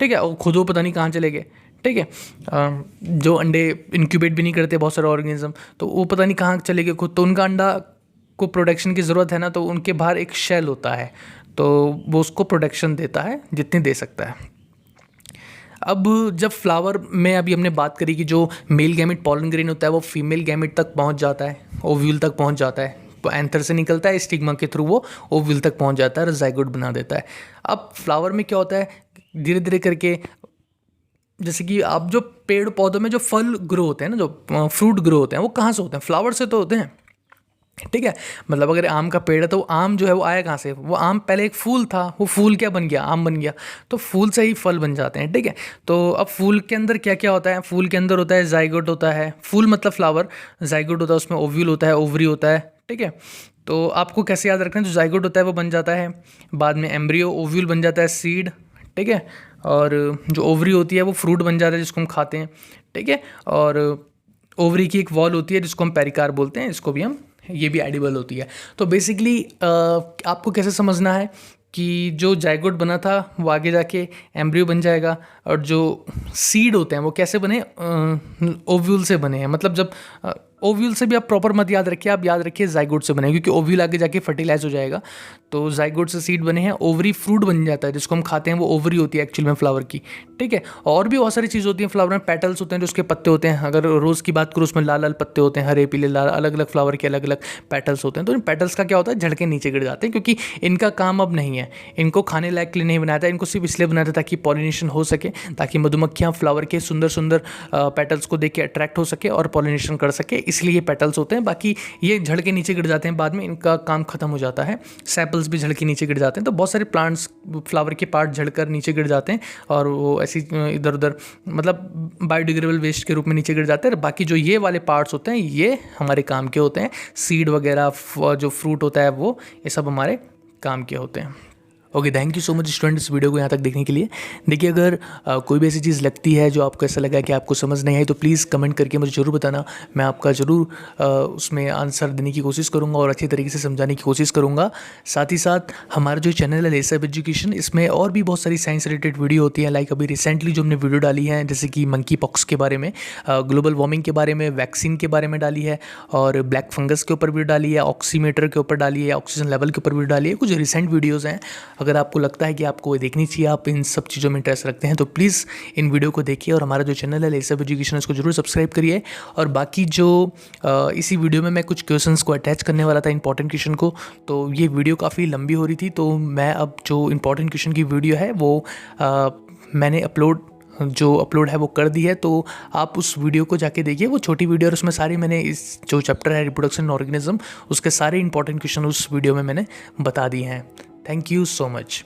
ठीक है। और खुद वो पता नहीं कहाँ चले गए। ठीक है। जो अंडे इंक्यूबेट भी नहीं करते बहुत सारे ऑर्गेनिज्म, तो वो पता नहीं कहाँ चले गए खुद, तो उनका अंडा को प्रोटेक्शन की ज़रूरत है ना, तो उनके बाहर एक शेल होता है, तो वो उसको प्रोटेक्शन देता है जितनी दे सकता है। अब जब फ्लावर में अभी हमने बात करी कि जो मेल गैमेट पॉलन ग्रेन होता है वो फीमेल गैमेट तक पहुंच जाता है, ओव्यूल तक पहुंच जाता है, तो एंथर से निकलता है, स्टिग्मा के थ्रू वो ओव्यूल तक पहुंच जाता है और जाइगोट बना देता है। अब फ्लावर में क्या होता है, धीरे धीरे करके, जैसे कि आप जो पेड़ पौधों में जो फल ग्रो होते हैं ना, जो फ्रूट ग्रो होते हैं, वो कहाँ से होते हैं, फ्लावर से तो होते हैं, ठीक है। मतलब अगर आम का पेड़ है तो आम जो है वो आया कहाँ से, वो आम पहले एक फूल था, वो फूल क्या बन गया, आम बन गया, तो फूल से ही फल बन जाते हैं, ठीक है। तो अब फूल के अंदर क्या क्या होता है, फूल के अंदर होता है जाइगोट होता है, फूल मतलब फ्लावर, जाइगोट होता है, उसमें ओव्यूल होता है, ओवरी होता है, ठीक है। तो आपको कैसे याद रखना है, जो जाइगोट होता है वो बन जाता है, बाद में एम्ब्रियो, ओव्यूल बन जाता है सीड, ठीक है, और जो ओवरी होती है वो फ्रूट बन जाता है जिसको हम खाते हैं, ठीक है। और ओवरी की एक वॉल होती है जिसको हम पेरिकार बोलते हैं, इसको भी हम, ये भी एडिबल होती है। तो बेसिकली आपको कैसे समझना है कि जो जाइगोट बना था वो आगे जाके एम्ब्रियो बन जाएगा, और जो सीड होते हैं वो कैसे बने, ओव्यूल से बने हैं। मतलब जब ओव्यूल से भी आप प्रॉपर मत याद रखिए, आप याद रखिए जाइगोट से बने, क्योंकि ओव्यूल आगे जाके फर्टिलाइज हो जाएगा, तो जाइगोट से सीड बने हैं, ओवरी फ्रूट बन जाता है जिसको हम खाते हैं, वो ओवरी होती है एक्चुअल में फ्लावर की, ठीक है। और भी बहुत सारी चीज़ होती हैं फ्लावर में, पेटल्स होते हैं जो उसके पत्ते होते हैं, अगर रोज़ की बात करूँ उसमें लाल लाल पत्ते होते हैं, हरे पीले लाल, अलग अलग फ्लावर के अलग अलग पेटल्स होते हैं। तो इन पेटल्स का क्या होता है, झड़ के नीचे गिर जाते हैं, क्योंकि इनका काम अब नहीं है, इनको खाने लायक के लिए नहीं बनाया था, इनको सिर्फ इसलिए बनाया था ताकि पॉलिनेशन हो सके, ताकि मधुमक्खियाँ फ्लावर के सुंदर सुंदर पेटल्स को देख के अट्रैक्ट हो सके और पॉलिनेशन कर सके, इसलिए ये पेटल्स होते हैं। बाकी ये झड़ के नीचे गिर जाते हैं, बाद में इनका काम खत्म हो जाता है, सेपल्स भी झड़ के नीचे गिर जाते हैं। तो बहुत सारे प्लांट्स, फ्लावर के पार्ट झड़कर नीचे गिर जाते हैं और वो ऐसी इधर उधर, मतलब बायोडिग्रेडेबल वेस्ट के रूप में नीचे गिर जाते हैं। बाकी जो ये वाले पार्ट्स होते हैं ये हमारे काम के होते हैं, सीड वगैरह, जो फ्रूट होता है वो, ये सब हमारे काम के होते हैं। Okay, thank you so much student इस वीडियो को यहाँ तक देखने के लिए। देखिए, अगर कोई भी ऐसी चीज़ लगती है जो आपको ऐसा लगा कि आपको समझ नहीं आई, तो प्लीज़ कमेंट करके मुझे ज़रूर बताना, मैं आपका ज़रूर उसमें आंसर देने की कोशिश करूँगा और अच्छी तरीके से समझाने की कोशिश करूँगा। साथ ही साथ हमारा जो चैनल है लेसअप एजुकेशन, इसमें और भी बहुत सारी साइंस रिलेटेड वीडियो होती हैं। लाइक अभी रिसेंटली जो हमने वीडियो डाली है, जैसे कि मंकी पॉक्स के बारे में, ग्लोबल वार्मिंग के बारे में, वैक्सीन के बारे में डाली है, और ब्लैक फंगस के ऊपर वीडियो डाली है, ऑक्सीमीटर के ऊपर डाली है, ऑक्सीजन लेवल के ऊपर वीडियो डाली है। कुछ रिसेंट वीडियोज़ हैं, अगर आपको लगता है कि आपको देखनी चाहिए, आप इन सब चीज़ों में इंटरेस्ट रखते हैं, तो प्लीज़ इन वीडियो को देखिए, और हमारा जो चैनल है लेसअप एजुकेशन, इसको जरूर सब्सक्राइब करिए। और बाकी जो इसी वीडियो में मैं कुछ क्वेश्चंस को अटैच करने वाला था, इंपॉर्टेंट क्वेश्चन को, तो ये वीडियो काफ़ी लंबी हो रही थी, तो मैं अब जो इंपॉर्टेंट क्वेश्चन की वीडियो है वो मैंने अपलोड है वो कर दी है, तो आप उस वीडियो को जाके देखिए, वो छोटी वीडियो, और उसमें सारी मैंने इस जो चैप्टर है रिप्रोडक्शन ऑर्गेनिज्म, उसके सारे इंपॉर्टेंट क्वेश्चन उस वीडियो में मैंने बता दिए हैं। Thank you so much.